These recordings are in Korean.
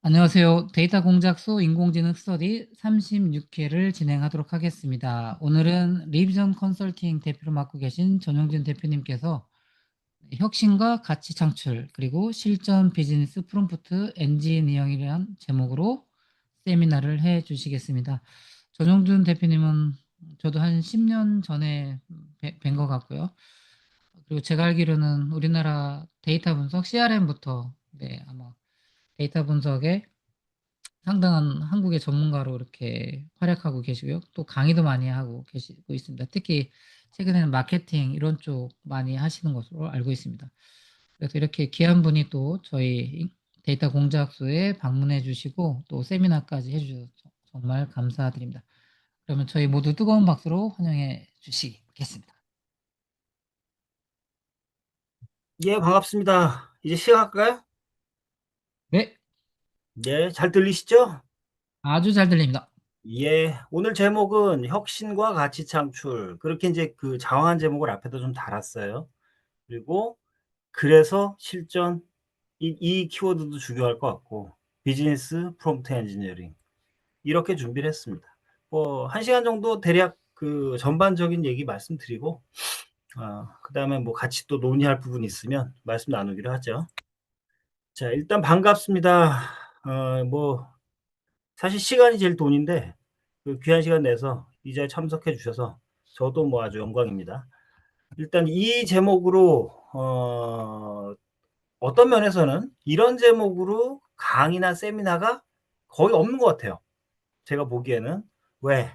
안녕하세요. 데이터 공작소 인공지능 스터디 36회를 진행하도록 하겠습니다. 오늘은 리비전 컨설팅 대표를 맡고 계신 전용진 대표님께서 혁신과 가치 창출 그리고 실전 비즈니스 프롬프트 엔지니어링이라는 제목으로 세미나를 해 주시겠습니다. 전용준 대표님은 저도 한 10년 전에 뵌 것 같고요. 그리고 제가 알기로는 우리나라 데이터 분석 CRM부터 아마 데이터 분석에 상당한 한국의 전문가로 이렇게 활약하고 계시고요. 또 강의도 많이 하고 계시고 있습니다. 특히 최근에는 마케팅 이런 쪽 많이 하시는 것으로 알고 있습니다. 그래서 이렇게 귀한 분이 또 저희 데이터 공작소에 방문해 주시고 또 세미나까지 해주셔서 정말 감사드립니다. 그러면 저희 모두 뜨거운 박수로 환영해 주시겠습니다. 예, 반갑습니다. 이제 시작할까요? 네, 네, 잘 들리시죠? 아주 잘 들립니다. 예, 오늘 제목은 혁신과 가치 창출. 그렇게 이제 그 장황한 제목을 앞에다 좀 달았어요. 그리고 그래서 실전, 이 키워드도 중요할 것 같고, 비즈니스 프롬프트 엔지니어링. 이렇게 준비를 했습니다. 뭐, 1시간 정도 대략 그 전반적인 얘기 말씀드리고, 그 다음에 뭐 같이 또 논의할 부분이 있으면 말씀 나누기로 하죠. 자, 일단 반갑습니다. 뭐, 사실 시간이 제일 돈인데 그 귀한 시간 내서 이 자리에 참석해 주셔서 저도 뭐 아주 영광입니다. 일단 이 제목으로 어떤 면에서는 이런 제목으로 강의나 세미나가 거의 없는 것 같아요. 제가 보기에는. 왜?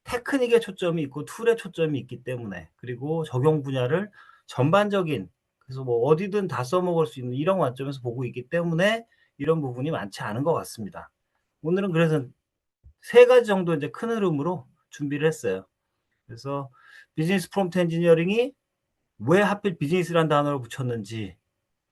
테크닉에 초점이 있고 툴에 초점이 있기 때문에, 그리고 적용 분야를 전반적인, 그래서 뭐 어디든 다 써먹을 수 있는 이런 관점에서 보고 있기 때문에 이런 부분이 많지 않은 것 같습니다. 오늘은 그래서 세 가지 정도 이제 큰 흐름으로 준비를 했어요. 그래서 비즈니스 프롬프트 엔지니어링이 왜 하필 비즈니스라는 단어를 붙였는지,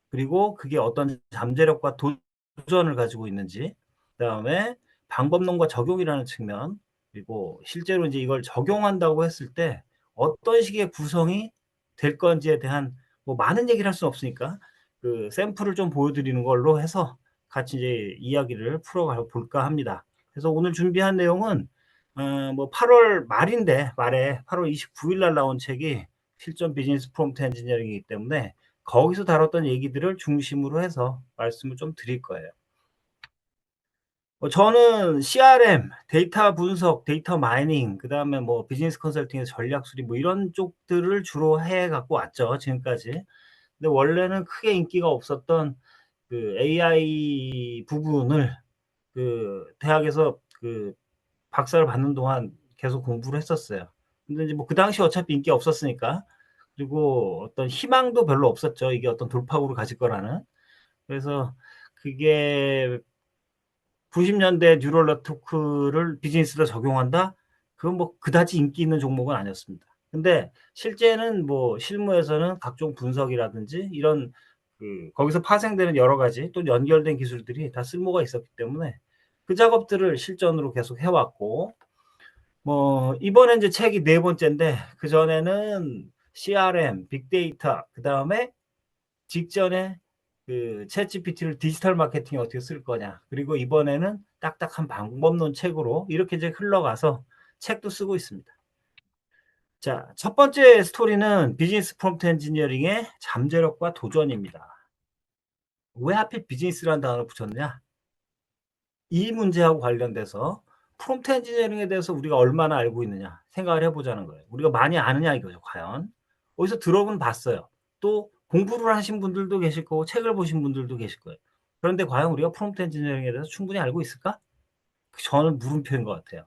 그리고 그게 어떤 잠재력과 도전을 가지고 있는지, 그다음에 방법론과 적용이라는 측면, 그리고 실제로 이제 이걸 적용한다고 했을 때 어떤 식의 구성이 될 건지에 대한 뭐 많은 얘기를 할 수는 없으니까 그 샘플을 좀 보여드리는 걸로 해서 같이 이제 이야기를 풀어가 볼까 합니다. 그래서 오늘 준비한 내용은 뭐 8월 말인데, 말에 8월 29일 날 나온 책이 실전 비즈니스 프롬프트 엔지니어링이기 때문에 거기서 다뤘던 얘기들을 중심으로 해서 말씀을 좀 드릴 거예요. 저는 CRM, 데이터 분석, 데이터 마이닝, 그다음에 뭐 비즈니스 컨설팅에서 전략 수립 뭐 이런 쪽들을 주로 해 갖고 왔죠, 지금까지. 근데 원래는 크게 인기가 없었던 그 AI 부분을 그 대학에서 그 박사를 받는 동안 계속 공부를 했었어요. 근데 이제 뭐 그 당시 어차피 인기 없었으니까, 그리고 어떤 희망도 별로 없었죠. 이게 어떤 돌파구를 가질 거라는. 그래서 그게 90년대 뉴럴 네트워크를 비즈니스에다 적용한다? 그건 뭐 그다지 인기 있는 종목은 아니었습니다. 근데 실제는 뭐 실무에서는 각종 분석이라든지 이런 그 거기서 파생되는 여러 가지 또 연결된 기술들이 다 쓸모가 있었기 때문에 그 작업들을 실전으로 계속 해왔고, 뭐 이번에 이제 책이 네 번째인데 그전에는 CRM, 빅데이터, 그다음에 직전에 그 챗GPT를 디지털 마케팅에 어떻게 쓸 거냐. 그리고 이번에는 딱딱한 방법론 책으로 이렇게 이제 흘러가서 책도 쓰고 있습니다. 자, 첫 번째 스토리는 비즈니스 프롬프트 엔지니어링의 잠재력과 도전입니다. 왜 하필 비즈니스라는 단어를 붙였느냐? 이 문제하고 관련돼서 프롬프트 엔지니어링에 대해서 우리가 얼마나 알고 있느냐 생각을 해보자는 거예요. 우리가 많이 아느냐 이거죠, 과연. 어디서 들어는 봤어요. 또 공부를 하신 분들도 계실 거고 책을 보신 분들도 계실 거예요. 그런데 과연 우리가 프롬프트 엔지니어링에 대해서 충분히 알고 있을까? 저는 물음표인 것 같아요.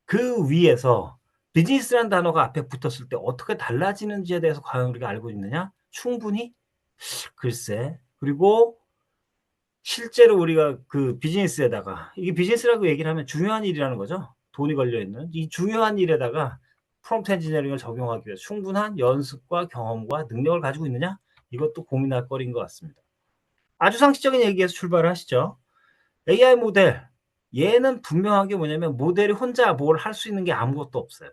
그 위에서 비즈니스라는 단어가 앞에 붙었을 때 어떻게 달라지는지에 대해서 과연 우리가 알고 있느냐? 충분히? 글쎄. 그리고 실제로 우리가 그 비즈니스에다가, 이게 비즈니스라고 얘기를 하면 중요한 일이라는 거죠. 돈이 걸려 있는 이 중요한 일에다가 프롬프트 엔지니어링을 적용하기 위해 충분한 연습과 경험과 능력을 가지고 있느냐? 이것도 고민할 거리인 것 같습니다. 아주 상식적인 얘기에서 출발을 하시죠. AI 모델, 얘는 분명하게 뭐냐면 모델이 혼자 뭘 할 수 있는 게 아무것도 없어요.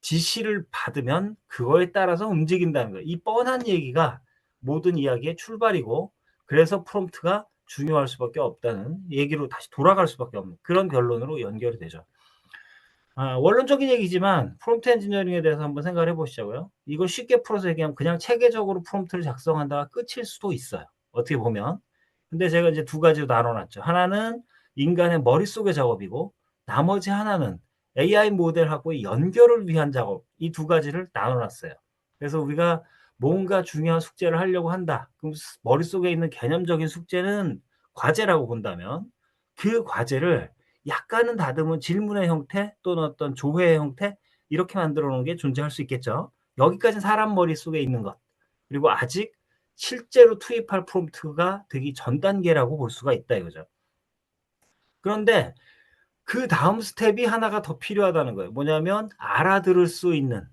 지시를 받으면 그거에 따라서 움직인다는 거예요. 이 뻔한 얘기가 모든 이야기의 출발이고, 그래서 프롬프트가 중요할 수밖에 없다는 얘기로 다시 돌아갈 수밖에 없는 그런 결론으로 연결이 되죠. 원론적인 얘기지만 프롬프트 엔지니어링에 대해서 한번 생각을 해 보시자고요. 이걸 쉽게 풀어서 얘기하면 그냥 체계적으로 프롬프트를 작성한다가 끝일 수도 있어요, 어떻게 보면. 근데 제가 이제 두 가지로 나눠 놨죠. 하나는 인간의 머릿속의 작업이고 나머지 하나는 AI 모델하고의 연결을 위한 작업. 이 두 가지를 나눠 놨어요. 그래서 우리가 뭔가 중요한 숙제를 하려고 한다. 그럼 머릿속에 있는 개념적인 숙제는 과제라고 본다면 그 과제를 약간은 다듬은 질문의 형태 또는 어떤 조회의 형태 이렇게 만들어 놓은 게 존재할 수 있겠죠. 여기까지는 사람 머릿속에 있는 것. 그리고 아직 실제로 투입할 프롬프트가 되기 전 단계라고 볼 수가 있다 이거죠. 그런데 그다음 스텝이 하나가 더 필요하다는 거예요. 뭐냐면 알아들을 수 있는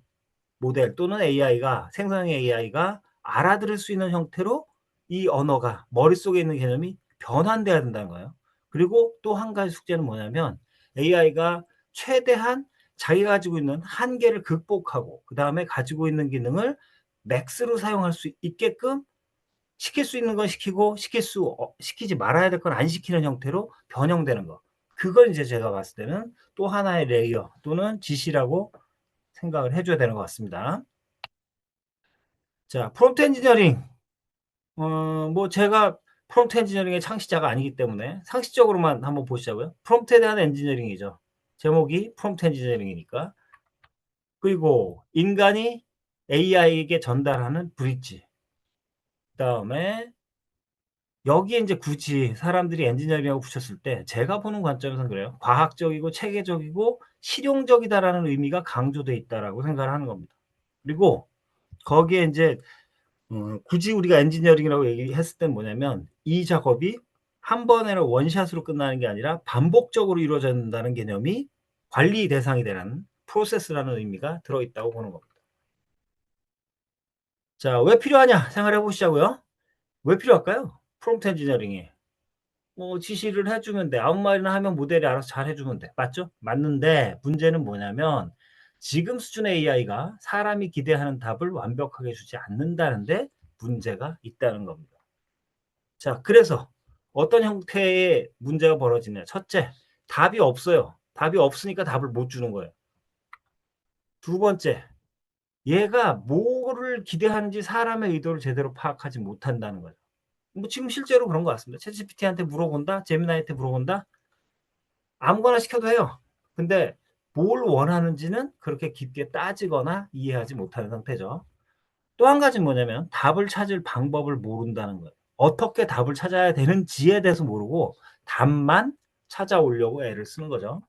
모델 또는 AI가 생성형 AI가 알아들을 수 있는 형태로 이 언어가 머릿속에 있는 개념이 변환돼야 된다는 거예요. 그리고 또 한 가지 숙제는 뭐냐면 AI가 최대한 자기가 가지고 있는 한계를 극복하고 그다음에 가지고 있는 기능을 맥스로 사용할 수 있게끔 시킬 수 있는 건 시키고 시키지 말아야 될 건 안 시키는 형태로 변형되는 거. 그걸 이제 제가 봤을 때는 또 하나의 레이어 또는 지시라고 생각을 해 줘야 되는 것 같습니다. 자, 프롬프트 엔지니어링. 뭐 제가 프롬프트 엔지니어링의 창시자가 아니기 때문에 상식적으로만 한번 보시자고요. 프롬프트에 대한 엔지니어링이죠. 제목이 프롬프트 엔지니어링이니까. 그리고 인간이 AI에게 전달하는 브릿지. 그다음에 여기에 인제 굳이 사람들이 엔지니어링이라고 붙였을 때 제가 보는 관점에서는 그래요. '과학적이고 체계적이고 실용적이다.'라는 의미가 강조돼 있다라고 생각을 하는 겁니다. 그리고 거기에 인제 굳이 우리가 엔지니어링이라고 얘기했을 땐 뭐냐면 이 작업이 한 번에 원샷으로 끝나는 게 아니라 반복적으로 이루어져야 된다는 개념이 관리 대상이 되는 프로세스라는 의미가 들어 있다고 보는 겁니다. 자, 왜 필요하냐 생각을 해 보시자고요. 왜 필요할까요? 프롬프트 엔지니어링이. 뭐 지시를 해 주면 돼. 아무 말이나 하면 모델이 알아서 잘 해 주면 돼. 맞죠? 맞는데 문제는 뭐냐면 지금 수준의 AI가 사람이 기대하는 답을 완벽하게 주지 않는다는 데 문제가 있다는 겁니다. 자, 그래서 어떤 형태의 문제가 벌어지냐. 첫째, 답이 없어요. 답이 없으니까 답을 못 주는 거예요. 두 번째, 얘가 뭐를 기대하는지 사람의 의도를 제대로 파악하지 못한다는 거죠. 뭐 지금 실제로 그런 것 같습니다. 챗GPT한테 물어본다, 제미나이한테 물어본다. 아무거나 시켜도 해요. 근데 뭘 원하는지는 그렇게 깊게 따지거나 이해하지 못하는 상태죠. 또 한 가지는 뭐냐면 답을 찾을 방법을 모른다는 거예요. 어떻게 답을 찾아야 되는지에 대해서 모르고 답만 찾아오려고 애를 쓰는 거죠.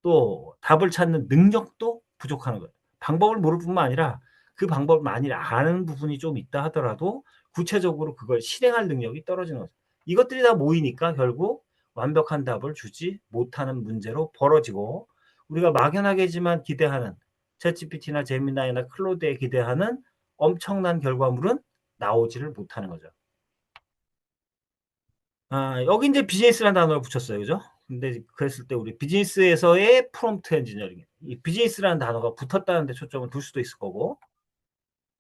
또 답을 찾는 능력도 부족하는 거예요. 방법을 모를 뿐만 아니라 그 방법을 만일 아는 부분이 좀 있다 하더라도 구체적으로 그걸 실행할 능력이 떨어지는 거죠. 이것들이 다 모이니까 결국 완벽한 답을 주지 못하는 문제로 벌어지고 우리가 막연하게지만 기대하는 챗GPT나 제미나이나 클로드에 기대하는 엄청난 결과물은 나오지를 못하는 거죠. 여기 인제 비즈니스라는 단어를 붙였어요. 그죠? 근데 그랬을 때 우리 비즈니스에서의 프롬프트 엔지니어링. 이 비즈니스라는 단어가 붙었다는 데 초점을 둘 수도 있을 거고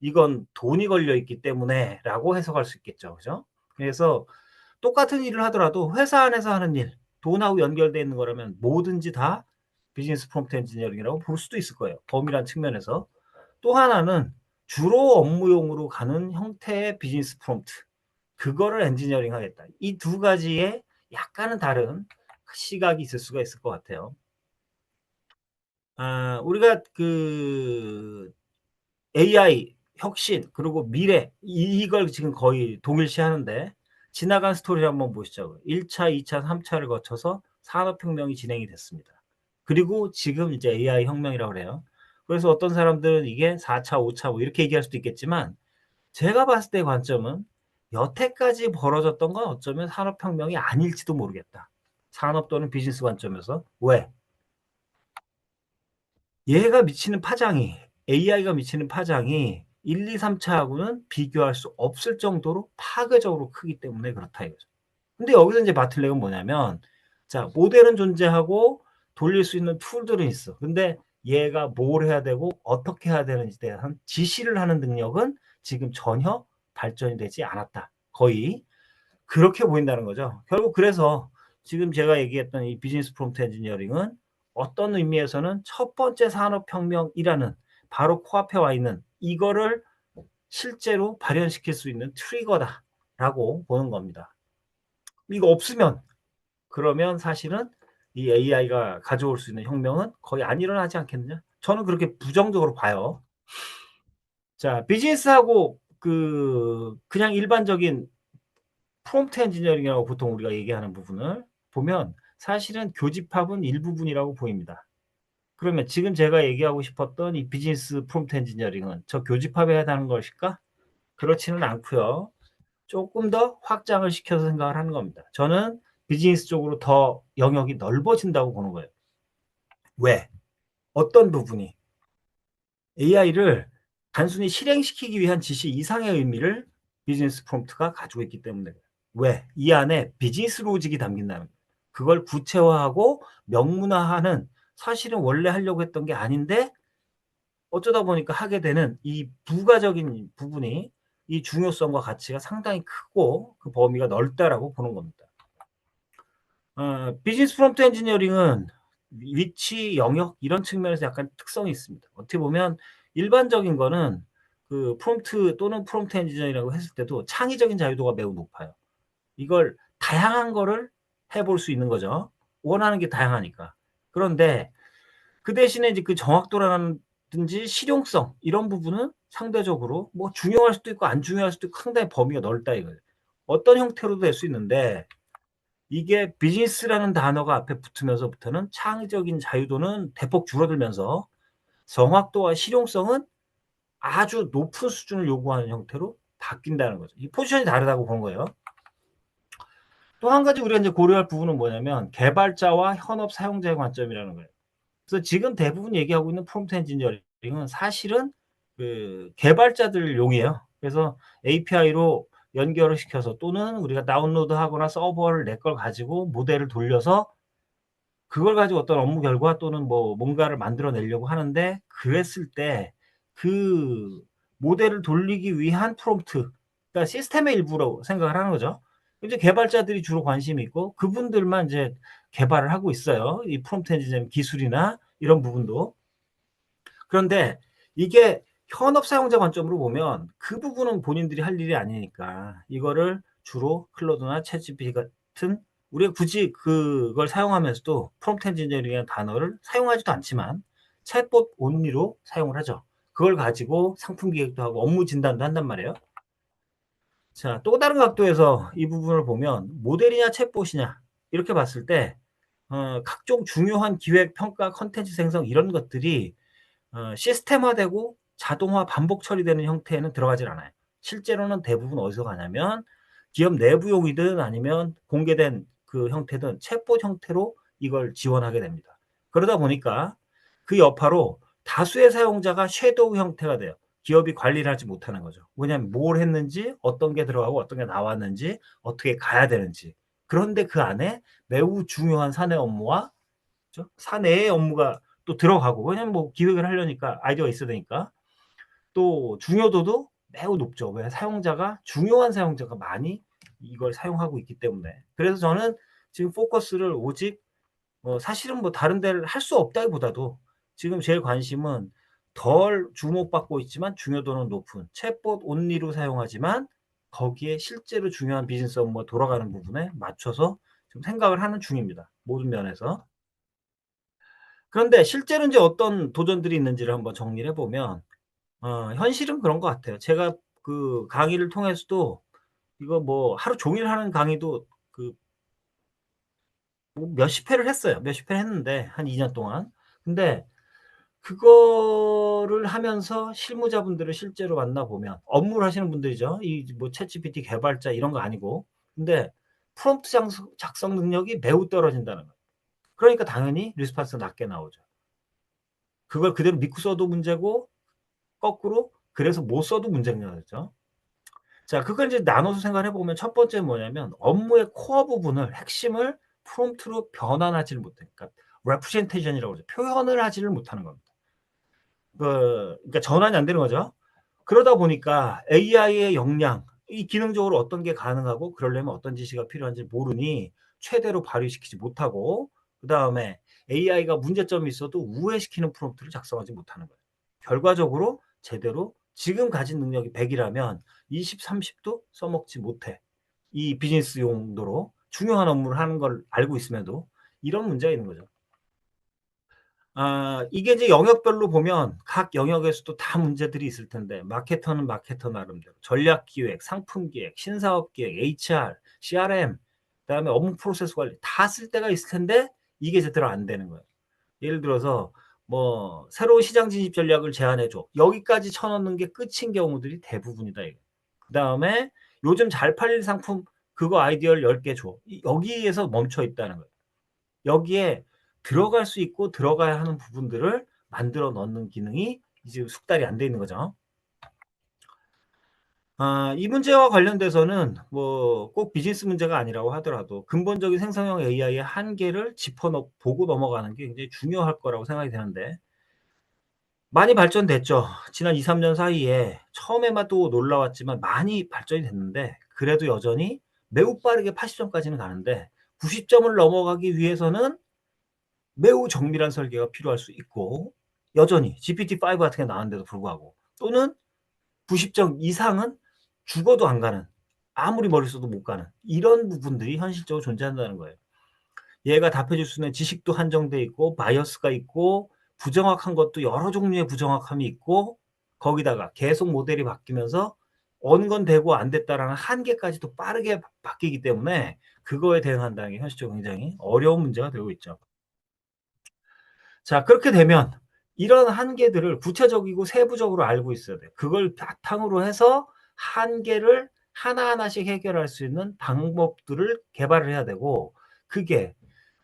'이건 돈이 걸려 있기 때문에.'라고 해석할 수 있겠죠. 그죠? 그래서 똑같은 일을 하더라도 회사 안에서 하는 일, 돈하고 연결돼 있는 거라면 뭐든지 다 비즈니스 프롬프트 엔지니어링이라고 볼 수도 있을 거예요, 범위라는 측면에서. 또 하나는 주로 업무용으로 가는 형태의 비즈니스 프롬프트. 그거를 엔지니어링 하겠다. 이 두 가지의 약간은 다른 시각이 있을 수가 있을 것 같아요. 우리가 그 AI 혁신 그리고 미래 이걸 지금 거의 동일시하는데 지나간 스토리를 한번 보시자고요. 1 차, 2 차, 3 차를 거쳐서 산업혁명이 진행이 됐습니다. 그리고 지금 이제 AI 혁명이라고 그래요. 그래서 어떤 사람들은 이게 4 차, 5차 뭐 이렇게 얘기할 수도 있겠지만 제가 봤을 때 관점은 여태까지 벌어졌던 건 어쩌면 산업혁명이 아닐지도 모르겠다. 산업 또는 비즈니스 관점에서. 왜? 얘가 미치는 파장이 AI가 미치는 파장이 1, 2, 3 차하고는 비교할 수 없을 정도로 파괴적으로 크기 때문에 그렇다 이거죠. 근데 여기서 인제 바틀렉은 뭐냐면 자 모델은 존재하고 돌릴 수 있는 툴들은 있어. 근데 얘가 뭘 해야 되고 어떻게 해야 되는지에 대한 지시를 하는 능력은 지금 전혀 발전이 되지 않았다. 거의. 그렇게 보인다는 거죠. 결국 그래서 지금 제가 얘기했던 이 비즈니스 프롬프트 엔지니어링은 어떤 의미에서는 첫 번째 산업혁명이라는 바로 코앞에 와 있는 이거를 실제로 발현시킬 수 있는 트리거다라고 보는 겁니다. 이거 없으면 그러면 사실은 이 AI가 가져올 수 있는 혁명은 거의 안 일어나지 않겠느냐? 저는 그렇게 부정적으로 봐요. 자, 비즈니스하고 그냥 일반적인 프롬프트 엔지니어링이라고 보통 우리가 얘기하는 부분을 보면 사실은 교집합은 일부분이라고 보입니다. 그러면 지금 제가 얘기하고 싶었던 이 비즈니스 프롬프트 엔지니어링은 저 교집합에 해당하는 것일까? 그렇지는 않고요. 조금 더 확장을 시켜서 생각을 하는 겁니다. 저는 비즈니스 쪽으로 더 영역이 넓어진다고 보는 거예요. 왜? 어떤 부분이? AI를 단순히 실행시키기 위한 지시 이상의 의미를 비즈니스 프롬프트가 가지고 있기 때문에. 왜? 이 안에 비즈니스 로직이 담긴다는 거예요. 그걸 구체화하고 명문화하는, 사실은 원래 하려고 했던 게 아닌데 어쩌다 보니까 하게 되는 이 부가적인 부분이, 이 중요성과 가치가 상당히 크고 그 범위가 넓다라고 보는 겁니다. 비즈니스 프롬프트 엔지니어링은 위치, 영역 이런 측면에서 약간 특성이 있습니다. 어떻게 보면 일반적인 거는 그 프롬프트 또는 프롬프트 엔지니어링이라고 했을 때도 창의적인 자유도가 매우 높아요. 이걸 다양한 거를 해볼 수 있는 거죠. 원하는 게 다양하니까. 그런데 그 대신에 이제 그 정확도라든지 실용성 이런 부분은 상대적으로 뭐 중요할 수도 있고 안 중요할 수도 있고 상당히 범위가 넓다 이거예요. 어떤 형태로도 될 수 있는데 이게 비즈니스라는 단어가 앞에 붙으면서부터는 창의적인 자유도는 대폭 줄어들면서 정확도와 실용성은 아주 높은 수준을 요구하는 형태로 바뀐다는 거죠. 이 포지션이 다르다고 본 거예요. 또 한 가지 우리가 이제 고려할 부분은 뭐냐면 개발자와 현업 사용자의 관점이라는 거예요. 그래서 지금 대부분 얘기하고 있는 프롬프트 엔지니어링은 사실은 그 개발자들용이에요. 그래서 API로 연결을 시켜서 또는 우리가 다운로드하거나 서버를 내 걸 가지고 모델을 돌려서 그걸 가지고 어떤 업무 결과 또는 뭐 뭔가를 만들어내려고 하는데, 그랬을 때 그 모델을 돌리기 위한 프롬프트, 그러니까 시스템의 일부라고 생각을 하는 거죠. 이제 개발자들이 주로 관심이 있고 그분들만 이제 개발을 하고 있어요. 이 프롬프트 엔지니어링 기술이나 이런 부분도. 그런데 이게 현업 사용자 관점으로 보면 그 부분은 본인들이 할 일이 아니니까 이거를 주로 클로드나 챗GPT 같은, 우리가 굳이 그걸 사용하면서도 프롬프트 엔지니어링이라는 단어를 사용하지도 않지만 챗봇 온리로 사용을 하죠. 그걸 가지고 상품 기획도 하고 업무 진단도 한단 말이에요. 자, 또 다른 각도에서 이 부분을 보면 모델이냐 챗봇이냐 이렇게 봤을 때 각종 중요한 기획, 평가, 컨텐츠 생성 이런 것들이 시스템화되고 자동화 반복 처리되는 형태에는 들어가질 않아요. 실제로는 대부분 어디서 가냐면 기업 내부용이든 아니면 공개된 그 형태든 챗봇 형태로 이걸 지원하게 됩니다. 그러다 보니까 그 여파로 다수의 사용자가 섀도우 형태가 돼요. 기업이 관리를 하지 못하는 거죠. 왜냐하면 뭘 했는지, 어떤 게 들어가고 어떤 게 나왔는지, 어떻게 가야 되는지. 그런데 그 안에 매우 중요한 사내 업무와 사내의 업무가 또 들어가고, 왜냐면 뭐 기획을 하려니까 아이디어가 있어야 되니까. 또 중요도도 매우 높죠. 왜? 사용자가, 중요한 사용자가 많이 이걸 사용하고 있기 때문에. 그래서 저는 지금 포커스를 오직 사실은 뭐 다른 데를 할 수 없다기보다도 지금 제일 관심은 덜 주목받고 있지만 중요도는 높은 챗봇 온리로 사용하지만 거기에 실제로 중요한 비즈니스 업무가 돌아가는 부분에 맞춰서 지금 생각을 하는 중입니다, 모든 면에서. 그런데 실제로 인제 어떤 도전들이 있는지를 한번 정리를 해 보면 현실은 그런 것 같아요. 제가 그 강의를 통해서도 이거 뭐 하루 종일 하는 강의도 그 뭐 몇십 회를 했어요. 몇십 회를 했는데 한 2년 동안. 근데 그거를 하면서 실무자분들을 실제로 만나 보면 업무를 하시는 분들이죠. 이 뭐 챗GPT 개발자 이런 거 아니고. 근데 프롬프트 작성 능력이 매우 떨어진다는 거예요. 그러니까 당연히 리스판스가 낮게 나오죠. 그걸 그대로 믿고 써도 문제고 거꾸로 그래서 못 써도 문제인 거죠. 자, 그걸 이제 나눠서 생각을 해 보면 첫 번째는 뭐냐면 업무의 코어 부분을, 핵심을 프롬프트로 변환하지를 못해. 그러니까 representation이라고 그러죠. 표현을 하지를 못하는 겁니다. 그러니까 전환이 안 되는 거죠. 그러다 보니까 AI의 역량, 이 기능적으로 어떤 게 가능하고 그러려면 어떤 지시가 필요한지 모르니 최대로 발휘시키지 못하고, 그다음에 AI가 문제점이 있어도 우회시키는 프롬프트를 작성하지 못하는 거예요. 결과적으로 제대로 지금 가진 능력이 100 이라면 20, 30도 써먹지 못해. 이 비즈니스 용도로 중요한 업무를 하는 걸 알고 있음에도 이런 문제가 있는 거죠. 이게 이제 영역별로 보면 각 영역에서도 다 문제들이 있을 텐데, 마케터는 마케터 나름대로 전략 기획, 상품 기획, 신사업 기획, HR, CRM, 그다음에 업무 프로세스 관리 다 쓸 때가 있을 텐데 이게 제대로 안 되는 거예요. 예를 들어서 뭐 새로운 시장 진입 전략을 제안해 줘. 여기까지 쳐넣는 게 끝인 경우들이 대부분이다 이거. 그다음에 요즘 잘 팔릴 상품 그거 아이디어를 10개 줘. 여기에서 멈춰 있다는 거예요. 여기에 들어갈 수 있고 들어가야 하는 부분들을 만들어 넣는 기능이 이제 숙달이 안 돼 있는 거죠. 이 문제와 관련돼서는 뭐 꼭 비즈니스 문제가 아니라고 하더라도 근본적인 생성형 AI의 한계를 보고 넘어가는 게 굉장히 중요할 거라고 생각이 되는데, 많이 발전됐죠. 지난 2-3년 사이에 처음에만 또 놀라웠지만 많이 발전이 됐는데, 그래도 여전히 매우 빠르게 80점까지는 가는데 90점을 넘어가기 위해서는 매우 정밀한 설계가 필요할 수 있고, 여전히 GPT-5 같은 게 나왔는데도 불구하고, 또는 90점 이상은 죽어도 안 가는, 아무리 머리 써도 못 가는 이런 부분들이 현실적으로 존재한다는 거예요. 얘가 답해 줄 수 있는 지식도 한정돼 있고 바이어스가 있고 부정확한 것도 여러 종류의 부정확함이 있고, 거기다가 계속 모델이 바뀌면서 어느 건 되고 안 됐다라는 한계까지도 빠르게 바뀌기 때문에 그거에 대응한다는 게 현실적으로 굉장히 어려운 문제가 되고 있죠. 자, 그렇게 되면 이런 한계들을 구체적이고 세부적으로 알고 있어야 돼요. 그걸 바탕으로 해서 한계를 하나하나씩 해결할 수 있는 방법들을 개발을 해야 되고, 그게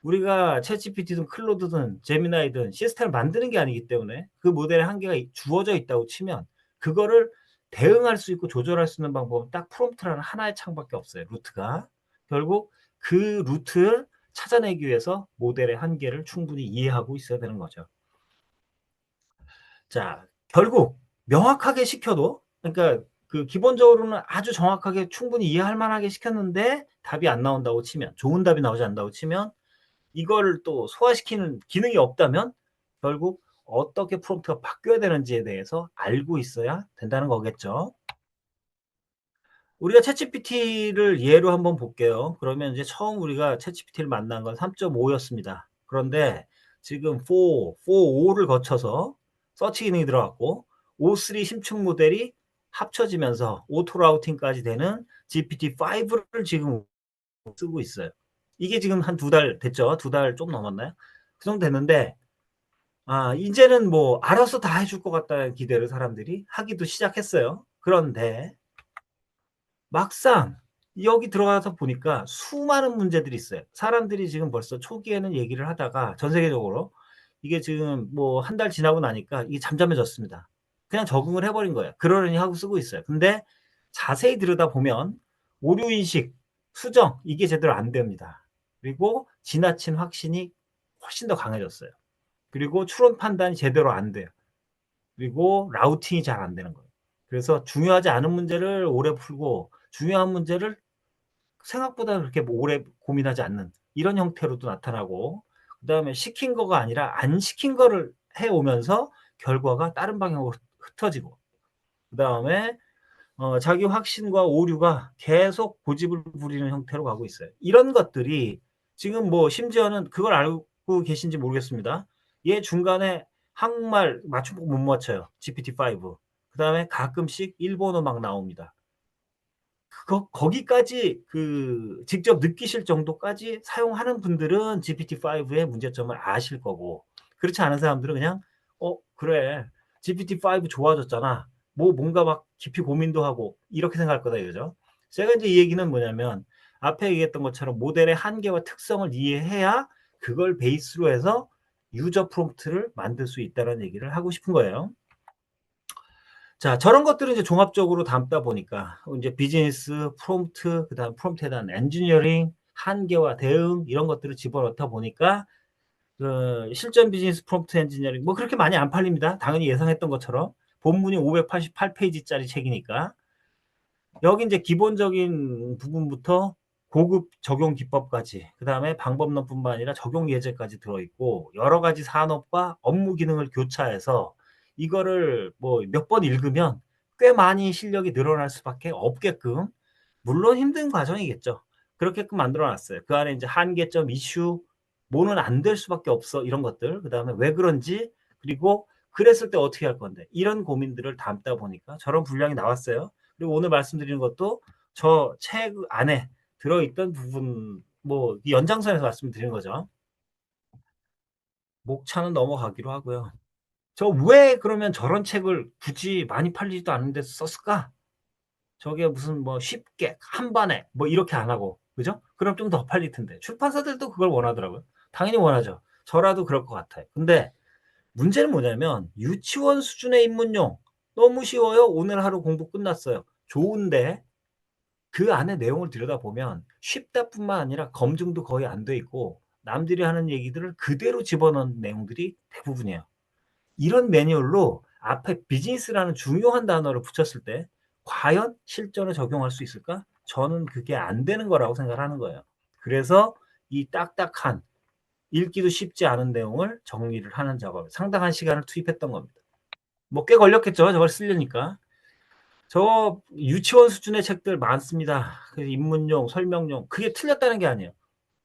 우리가 챗GPT든 클로드든 제미나이든 시스템을 만드는 게 아니기 때문에 그 모델의 한계가 주어져 있다고 치면 그거를 대응할 수 있고 조절할 수 있는 방법은 딱 프롬프트라는 하나의 창밖에 없어요, 루트가. 결국 그 루트를 찾아내기 위해서 모델의 한계를 충분히 이해하고 있어야 되는 거죠. 자, 결국 명확하게 시켜도, 그러니까 그 기본적으로는 아주 정확하게 충분히 이해할 만하게 시켰는데 답이 안 나온다고 치면, 좋은 답이 나오지 않는다고 치면, 이걸 또 소화시키는 기능이 없다면 결국 어떻게 프롬프트가 바뀌어야 되는지에 대해서 알고 있어야 된다는 거겠죠. 우리가 챗GPT를 예로 한번 볼게요. 그러면 이제 처음 우리가 챗GPT를 만난 건 3.5 였습니다. 그런데 지금 4.5를 거쳐서 서치 기능이 들어갔고, 5.3 심층 모델이 합쳐지면서 오토 라우팅까지 되는 GPT-5를 지금 쓰고 있어요. 이게 지금 한 2달 됐죠. 2달 좀 넘었나요? 그 정도 됐는데, 이제는 뭐 알아서 다 해줄 것 같다는 기대를 사람들이 하기도 시작했어요. 그런데 막상 여기 들어가서 보니까 수많은 문제들이 있어요. 사람들이 지금 벌써 초기에는 얘기를 하다가 전 세계적으로 이게 지금 뭐 한 달 지나고 나니까 이게 잠잠해졌습니다. 그냥 적응을 해 버린 거예요. 그러려니 하고 쓰고 있어요. 근데 자세히 들여다보면 오류 인식, 수정 이게 제대로 안 됩니다. 그리고 지나친 확신이 훨씬 더 강해졌어요. 그리고 추론 판단이 제대로 안 돼요. 그리고 라우팅이 잘 안 되는 거예요. 그래서 중요하지 않은 문제를 오래 풀고 중요한 문제를 생각보다 그렇게 뭐 오래 고민하지 않는 이런 형태로도 나타나고, 그다음에 시킨 거가 아니라 안 시킨 거를 해 오면서 결과가 다른 방향으로 흩어지고, 그다음에 자기 확신과 오류가 계속 고집을 부리는 형태로 가고 있어요. 이런 것들이 지금 뭐 심지어는 그걸 알고 계신지 모르겠습니다. 얘 중간에 한국말 맞춤법 못 맞춰요, GPT-5. 그다음에 가끔씩 일본어 막 나옵니다. 거기까지 그 직접 느끼실 정도까지 사용하는 분들은 GPT-5의 문제점을 아실 거고, 그렇지 않은 사람들은 그냥 그래, GPT-5 좋아졌잖아, 뭐 뭔가 막 깊이 고민도 하고 이렇게 생각할 거다 이거죠. 제가 이제 이 얘기는 뭐냐면, 앞에 얘기했던 것처럼 모델의 한계와 특성을 이해해야 그걸 베이스로 해서 유저 프롬프트를 만들 수 있다는 얘기를 하고 싶은 거예요. 자, 저런 것들을 이제 종합적으로 담다 보니까 이제 비즈니스 프롬프트, 그다음 프롬프트에 대한 엔지니어링, 한계와 대응 이런 것들을 집어넣다 보니까 그 실전 비즈니스 프롬프트 엔지니어링 뭐 그렇게 많이 안 팔립니다. 당연히 예상했던 것처럼 본문이 588 페이지짜리 책이니까. 여기 인제 기본적인 부분부터 고급 적용 기법까지 그다음에 방법론뿐만 아니라 적용 예제까지 들어 있고 여러 가지 산업과 업무 기능을 교차해서 이거를 뭐 몇 번 읽으면 꽤 많이 실력이 늘어날 수밖에 없게끔, 물론 힘든 과정이겠죠. 그렇게끔 만들어 놨어요. 그 안에 인제 한계점, 이슈, 뭐는 안 될 수밖에 없어 이런 것들, 그다음에 왜 그런지, 그리고 그랬을 때 어떻게 할 건데, 이런 고민들을 담다 보니까 저런 분량이 나왔어요. 그리고 오늘 말씀드리는 것도 저 책 안에 들어있던 부분, 뭐 이 연장선에서 말씀드리는 거죠. 목차는 넘어가기로 하고요. 저 왜 그러면 저런 책을 굳이 많이 팔리지도 않은 데서 썼을까? 저게 무슨 뭐 쉽게 한 번에 뭐 이렇게 안 하고, 그죠? 그럼 좀 더 팔릴 텐데. 출판사들도 그걸 원하더라고요. 당연히 원하죠. 저라도 그럴 것 같아요. 근데 문제는 뭐냐면 유치원 수준의 입문용, 너무 쉬워요. 오늘 하루 공부 끝났어요. 좋은데 그 안에 내용을 들여다보면 쉽다뿐만 아니라 검증도 거의 안 돼 있고 남들이 하는 얘기들을 그대로 집어넣은 내용들이 대부분이에요. 이런 매뉴얼로 앞에 비즈니스라는 중요한 단어를 붙였을 때 과연 실전에 적용할 수 있을까? 저는 그게 안 되는 거라고 생각을 하는 거예요. 그래서 이 딱딱한, 읽기도 쉽지 않은 내용을 정리를 하는 작업에 상당한 시간을 투입했던 겁니다. 뭐 꽤 걸렸겠죠, 저걸 쓰려니까. 저 유치원 수준의 책들 많습니다. 그 입문용, 설명용. 그게 틀렸다는 게 아니에요.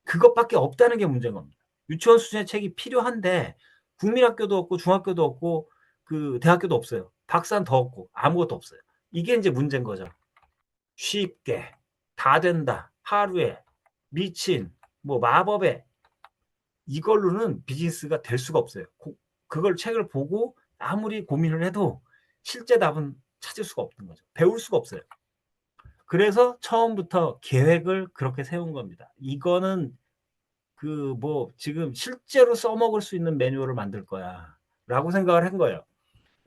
그것밖에 없다는 게 문제인 겁니다. 유치원 수준의 책이 필요한데 국민학교도 없고 중학교도 없고 그 대학교도 없어요. 박사는 더 없고 아무것도 없어요. 이게 인제 문제인 거죠. 쉽게 다 된다. 하루에 미친 뭐 마법에, 이걸로는 비즈니스가 될 수가 없어요. 그걸 책을 보고 아무리 고민을 해도 실제 답은 찾을 수가 없는 거죠. 배울 수가 없어요. 그래서 처음부터 계획을 그렇게 세운 겁니다. 이거는 그 뭐 지금 실제로 써먹을 수 있는 매뉴얼을 만들 거야라고 생각을 한 거예요.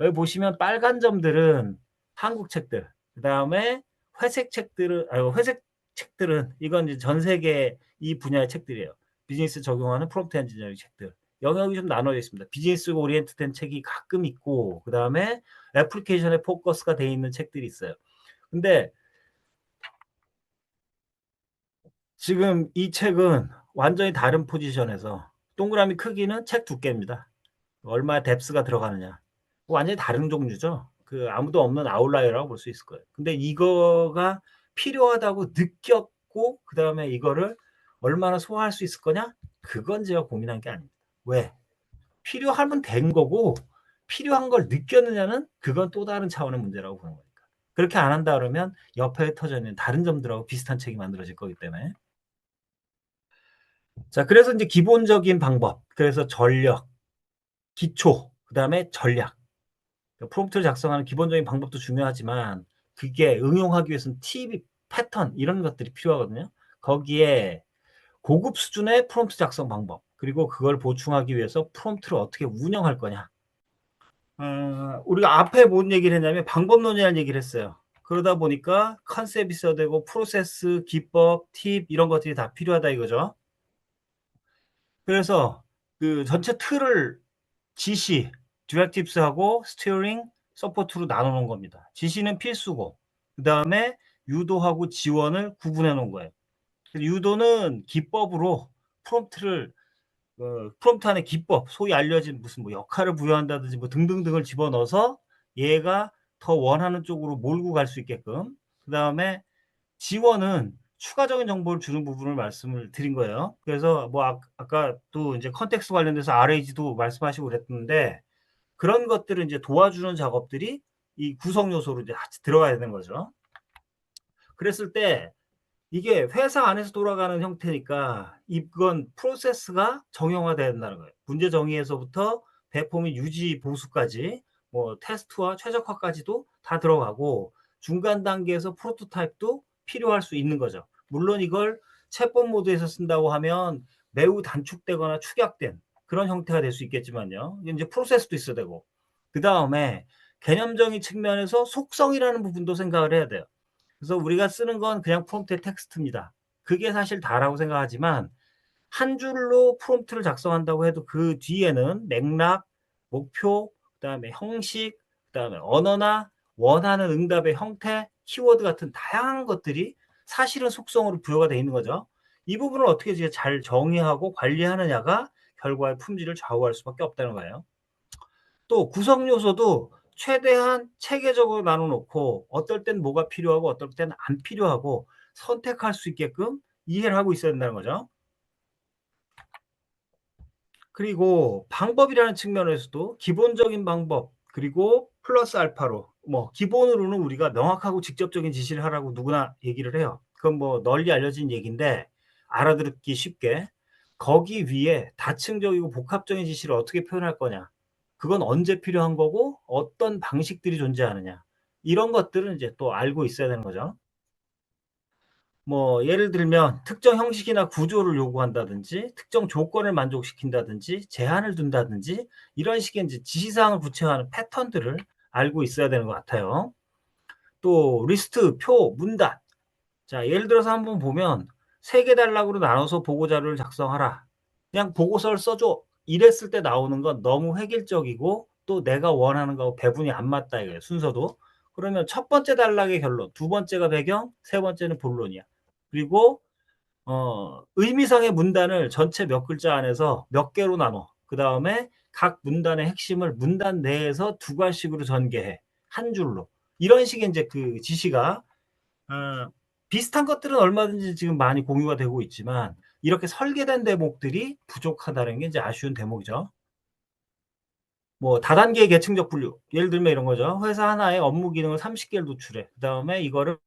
여기 보시면 빨간 점들은 한국 책들, 그다음에 회색 책들은, 회색 책들은 이건 이제 전 세계 이 분야의 책들이에요. 비즈니스 적용하는 프롬프트 엔지니어링 책들. 영역이 좀 나눠져 있습니다. 비즈니스 오리엔트된 책이 가끔 있고 그다음에 애플리케이션에 포커스가 돼 있는 책들이 있어요. 근데 지금 이 책은 완전히 다른 포지션에서 동그라미 크기는 책 두께입니다. 얼마의 뎁스가 들어가느냐. 완전히 다른 종류죠. 그 아무도 없는 아웃라이어라고 볼 수 있을 거예요. 근데 이거가 필요하다고 느꼈고 그다음에 이거를 얼마나 소화할 수 있을 거냐? 그건 제가 고민한 게 아닙니다. 왜? 필요하면 된 거고 필요한 걸 느꼈느냐는 그건 또 다른 차원의 문제라고 보는 거니까. 그렇게 안 한다 그러면 옆에 터져 있는 다른 점들하고 비슷한 책이 만들어질 거기 때문에. 자, 그래서 인제 기본적인 방법, 그래서 전력, 기초, 그다음에 전략. 그 프롬프트를 작성하는 기본적인 방법도 중요하지만 그게 응용하기 위해서는 팁이, 패턴 이런 것들이 필요하거든요. 거기에 고급 수준의 프롬프트 작성 방법, 그리고 그걸 보충하기 위해서 프롬프트를 어떻게 운영할 거냐. 우리가 앞에 뭔 얘기를 했냐면 방법론이라는 얘기를 했어요. 그러다 보니까 컨셉이 있어야 되고 프로세스, 기법, 팁 이런 것들이 다 필요하다 이거죠. 그래서 그 전체 틀을 지시, 디렉티브스하고 스티어링, 서포트로 나눠 놓은 겁니다. 지시는 필수고 그다음에 유도하고 지원을 구분해 놓은 거예요. 유도는 기법으로 프롬프트를, 프롬프트 안에 기법, 소위 알려진 무슨 뭐 역할을 부여한다든지 뭐 등등등을 집어넣어서 얘가 더 원하는 쪽으로 몰고 갈 수 있게끔. 그다음에 지원은 추가적인 정보를 주는 부분을 말씀을 드린 거예요. 그래서 뭐 아까도 인제 컨텍스트 관련돼서 RAG도 말씀하시고 그랬는데 그런 것들을 인제 도와주는 작업들이 이 구성 요소로 이제 같이 들어가야 되는 거죠. 그랬을 때 이게 회사 안에서 돌아가는 형태니까 이건 프로세스가 정형화돼야 된다는 거예요. 문제 정의에서부터 배포 및 유지 보수까지 뭐 테스트와 최적화까지도 다 들어가고 중간 단계에서 프로토타입도 필요할 수 있는 거죠. 물론 이걸 챗봇 모드에서 쓴다고 하면 매우 단축되거나 축약된 그런 형태가 될 수 있겠지만요. 이제 프로세스도 있어야 되고 그다음에 개념적인 측면에서 속성이라는 부분도 생각을 해야 돼요. 그래서 우리가 쓰는 건 그냥 프롬프트의 텍스트입니다. 그게 사실 다라고 생각하지만 한 줄로 프롬프트를 작성한다고 해도 그 뒤에는 맥락, 목표, 그다음에 형식, 그다음에 언어나 원하는 응답의 형태 키워드 같은 다양한 것들이 사실은 속성으로 부여가 돼 있는 거죠. 이 부분을 어떻게 이제 잘 정의하고 관리하느냐가 결과의 품질을 좌우할 수밖에 없다는 거예요. 또 구성 요소도 최대한 체계적으로 나눠 놓고 어떨 땐 뭐가 필요하고 어떨 때는 안 필요하고 선택할 수 있게끔 이해를 하고 있어야 된다는 거죠. 그리고 방법이라는 측면에서도 기본적인 방법 그리고 플러스 알파로 뭐 기본으로는 우리가 명확하고 직접적인 지시를 하라고 누구나 얘기를 해요. 그건 뭐 널리 알려진 얘기인데 알아듣기 쉽게 거기 위에 다층적이고 복합적인 지시를 어떻게 표현할 거냐. 그건 언제 필요한 거고 어떤 방식들이 존재하느냐. 이런 것들은 이제 또 알고 있어야 되는 거죠. 뭐 예를 들면 특정 형식이나 구조를 요구한다든지 특정 조건을 만족시킨다든지 제한을 둔다든지 이런 식의 인제 지시사항을 구체화하는 패턴들을 알고 있어야 되는 것 같아요. 또 리스트, 표, 문단. 자 예를 들어서 한번 보면 "세 개 단락으로 나눠서 보고 자료를 작성하라." 그냥 "보고서를 써 줘." 이랬을 때 나오는 건 너무 획일적이고 또 내가 원하는 거하고 배분이 안 맞다 이거예요, 순서도. 그러면 첫 번째 단락의 결론, 두 번째가 배경, 세 번째는 본론이야. 그리고 의미상의 문단을 전체 몇 글자 안에서 몇 개로 나눠. 그다음에 각 문단의 핵심을 문단 내에서 두 갈씩으로 전개해. 한 줄로. 이런 식의 인제 그 지시가 비슷한 것들은 얼마든지 지금 많이 공유가 되고 있지만 이렇게 설계된 대목들이 부족하다는 게 이제 아쉬운 대목이죠. 뭐 다단계 계층적 분류. 예를 들면 이런 거죠. 회사 하나에 업무 기능을 30 개를 노출해. 그다음에 이거를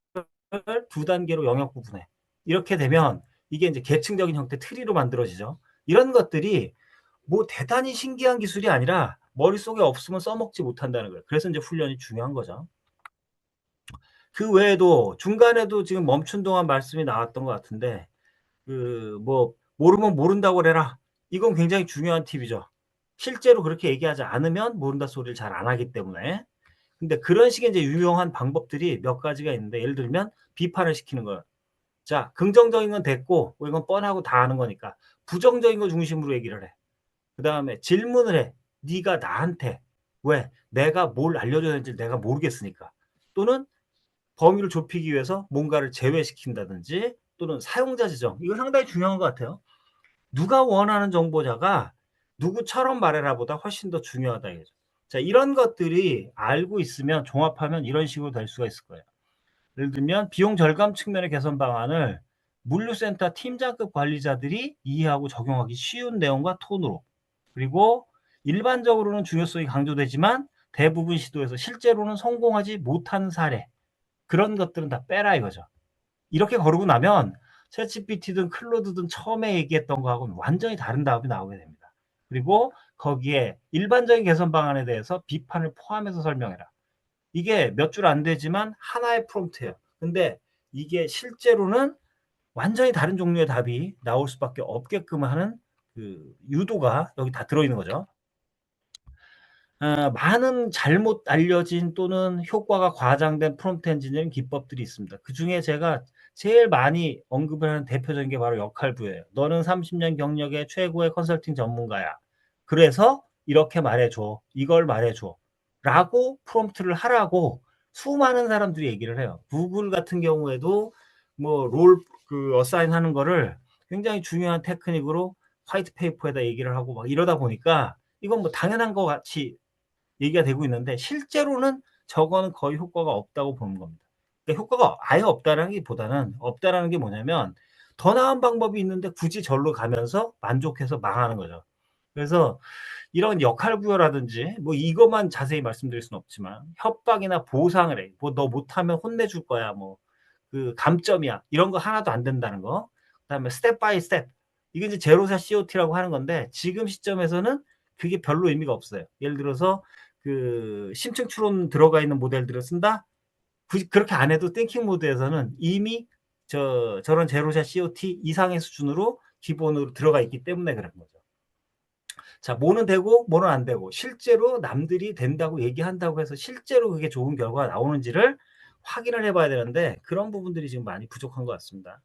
두 단계로 영역 구분해. 이렇게 되면 이게 인제 계층적인 형태 트리로 만들어지죠. 이런 것들이 뭐 대단히 신기한 기술이 아니라 머릿속에 없으면 써먹지 못한다는 거예요. 그래서 인제 훈련이 중요한 거죠. 그 외에도 중간에도 지금 멈춘 동안 말씀이 나왔던 것 같은데 그 뭐 "모르면 모른다고 그래라." 이건 굉장히 중요한 팁이죠. 실제로 그렇게 얘기하지 않으면 모른다 소리를 잘 안 하기 때문에. 근데 그런 식의 이제 유용한 방법들이 몇 가지가 있는데 예를 들면 비판을 시키는 거예요. 자 긍정적인 건 됐고 뭐 이건 뻔하고 다 아는 거니까 부정적인 거 중심으로 얘기를 해. 그다음에 질문을 해. 네가 나한테 왜 내가 뭘 알려줘야 되는지 내가 모르겠으니까. 또는 범위를 좁히기 위해서 뭔가를 제외시킨다든지 또는 사용자 지정. 이거 상당히 중요한 것 같아요. 누가 원하는 정보자가 누구처럼 말해라 보다 훨씬 더 중요하다 이거죠. 자 이런 것들이 알고 있으면 종합하면 이런 식으로 될 수가 있을 거예요. 예를 들면 비용 절감 측면의 개선 방안을 물류센터 팀장급 관리자들이 이해하고 적용하기 쉬운 내용과 톤으로 그리고 일반적으로는 중요성이 강조되지만 대부분 시도에서 실제로는 성공하지 못한 사례 그런 것들은 다 빼라 이거죠. 이렇게 거르고 나면 챗GPT든 클로드든 처음에 얘기했던 거하고는 완전히 다른 답이 나오게 됩니다. 그리고 거기에 일반적인 개선 방안에 대해서 비판을 포함해서 설명해라. 이게 몇 줄 안 되지만 하나의 프롬프트예요. 근데 이게 실제로는 완전히 다른 종류의 답이 나올 수밖에 없게끔 하는 그 유도가 여기 다 들어있는 거죠. 많은 잘못 알려진 또는 효과가 과장된 프롬프트 엔지니어링 기법들이 있습니다. 그중에 제가 제일 많이 언급을 하는 대표적인 게 바로 역할부예요. "너는 30년 경력의 최고의 컨설팅 전문가야. 그래서 이렇게 말해 줘. 이걸 말해 줘."라고 프롬프트를 하라고 수많은 사람들이 얘기를 해요. 구글 같은 경우에도 뭐 롤 그 어사인하는 거를 굉장히 중요한 테크닉으로 화이트 페이퍼에다 얘기를 하고 막 이러다 보니까 이건 뭐 당연한 것 같이 얘기가 되고 있는데 실제로는 저거는 거의 효과가 없다고 보는 겁니다. 그러니까 효과가 아예 없다라기보다는 없다라는 게 뭐냐면 더 나은 방법이 있는데 굳이 절로 가면서 만족해서 망하는 거죠. 그래서 이런 역할 부여라든지 뭐 이것만 자세히 말씀드릴 수는 없지만 협박이나 보상을 해. 뭐 "너 못하면 혼내줄 거야." 뭐 그 "감점이야." 이런 거 하나도 안 된다는 거. 그다음에 스텝 바이 스텝. 이게 이제 제로샷 COT라고 하는 건데 지금 시점에서는 그게 별로 의미가 없어요. 예를 들어서 그 심층 추론 들어가 있는 모델들을 쓴다? 굳이 그렇게 안 해도 띵킹 모드에서는 이미 저런 제로샷 COT 이상의 수준으로 기본으로 들어가 있기 때문에 그런 거죠. 자 뭐는 되고 뭐는 안 되고 실제로 남들이 된다고 얘기한다고 해서 실제로 그게 좋은 결과가 나오는지를 확인을 해 봐야 되는데 그런 부분들이 지금 많이 부족한 것 같습니다.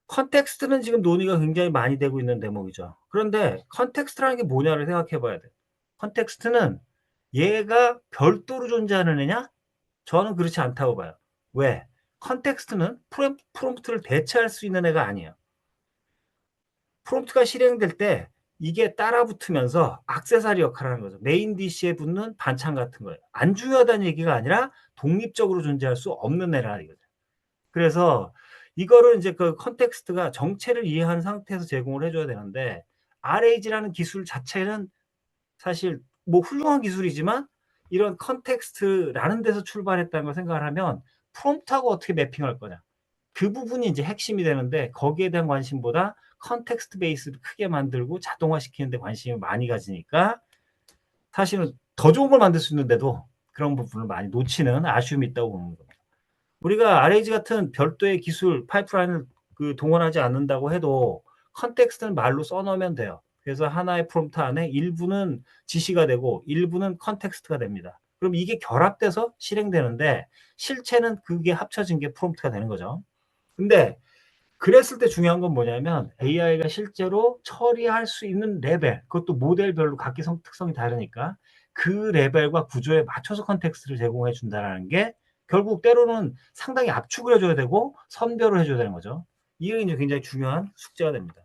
컨텍스트는 지금 논의가 굉장히 많이 되고 있는 대목이죠. 그런데 컨텍스트라는 게 뭐냐를 생각해 봐야 돼요. 컨텍스트는 얘가 별도로 존재하는 애냐? 저는 그렇지 않다고 봐요. 왜? 컨텍스트는 프롬프트를 대체할 수 있는 애가 아니에요. 프롬프트가 실행될 때 이게 따라 붙으면서 액세서리 역할을 하는 거죠. 메인 디시에 붙는 반찬 같은 거예요. 안 중요하다는 얘기가 아니라 독립적으로 존재할 수 없는 애라 이거죠. 그래서 이거를 이제 그 컨텍스트가 정체를 이해한 상태에서 제공을 해줘야 되는데, RAG라는 기술 자체는 사실 뭐 훌륭한 기술이지만 이런 컨텍스트라는 데서 출발했다는 걸 생각을 하면 프롬프트하고 어떻게 매핑할 거냐, 그 부분이 이제 핵심이 되는데, 거기에 대한 관심보다 컨텍스트 베이스를 크게 만들고 자동화시키는 데 관심을 많이 가지니까 사실은 더 좋은 걸 만들 수 있는데도 그런 부분을 많이 놓치는 아쉬움이 있다고 보는 겁니다. 우리가 RAG 같은 별도의 기술 파이프라인을 동원하지 않는다고 해도 컨텍스트는 말로 써놓으면 돼요. 그래서 하나의 프롬프트 안에 일부는 지시가 되고 일부는 컨텍스트가 됩니다. 그럼 이게 결합돼서 실행되는데, 실체는 그게 합쳐진 게 프롬프트가 되는 거죠. 근데 그랬을 때 중요한 건 뭐냐면, AI가 실제로 처리할 수 있는 레벨, 그것도 모델별로 각기 특성이 다르니까 그 레벨과 구조에 맞춰서 컨텍스트를 제공해 준다는 게 결국 때로는 상당히 압축을 해줘야 되고 선별을 해줘야 되는 거죠. 이게 이제 굉장히 중요한 숙제가 됩니다.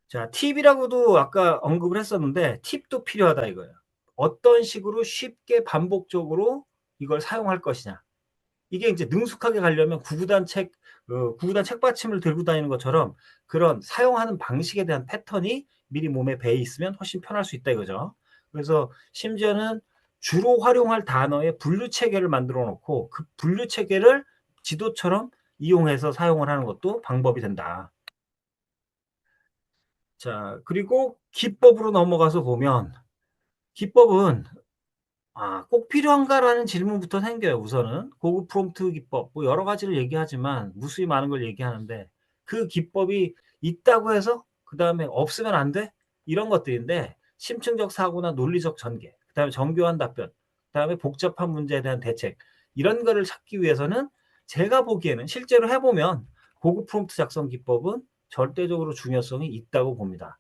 자, 팁이라고도 아까 언급을 했었는데 팁도 필요하다 이거예요. 어떤 식으로 쉽게 반복적으로 이걸 사용할 것이냐. 이게 이제 능숙하게 가려면 구구단 책받침을 들고 다니는 것처럼 그런 사용하는 방식에 대한 패턴이 미리 몸에 배어 있으면 훨씬 편할 수 있다 이거죠. 그래서 심지어는 주로 활용할 단어의 분류 체계를 만들어 놓고 그 분류 체계를 지도처럼 이용해서 사용을 하는 것도 방법이 된다. 자, 그리고 기법으로 넘어가서 보면, 기법은 꼭 필요한가라는 질문부터 생겨요. 우선은 고급 프롬프트 기법 뭐 여러 가지를 얘기하지만 무수히 많은 걸 얘기하는데, 그 기법이 있다고 해서 그다음에 없으면 안 돼? 이런 것들인데, 심층적 사고나 논리적 전개, 그다음에 정교한 답변, 그다음에 복잡한 문제에 대한 대책, 이런 거를 찾기 위해서는 제가 보기에는 실제로 해보면 고급 프롬프트 작성 기법은 절대적으로 중요성이 있다고 봅니다.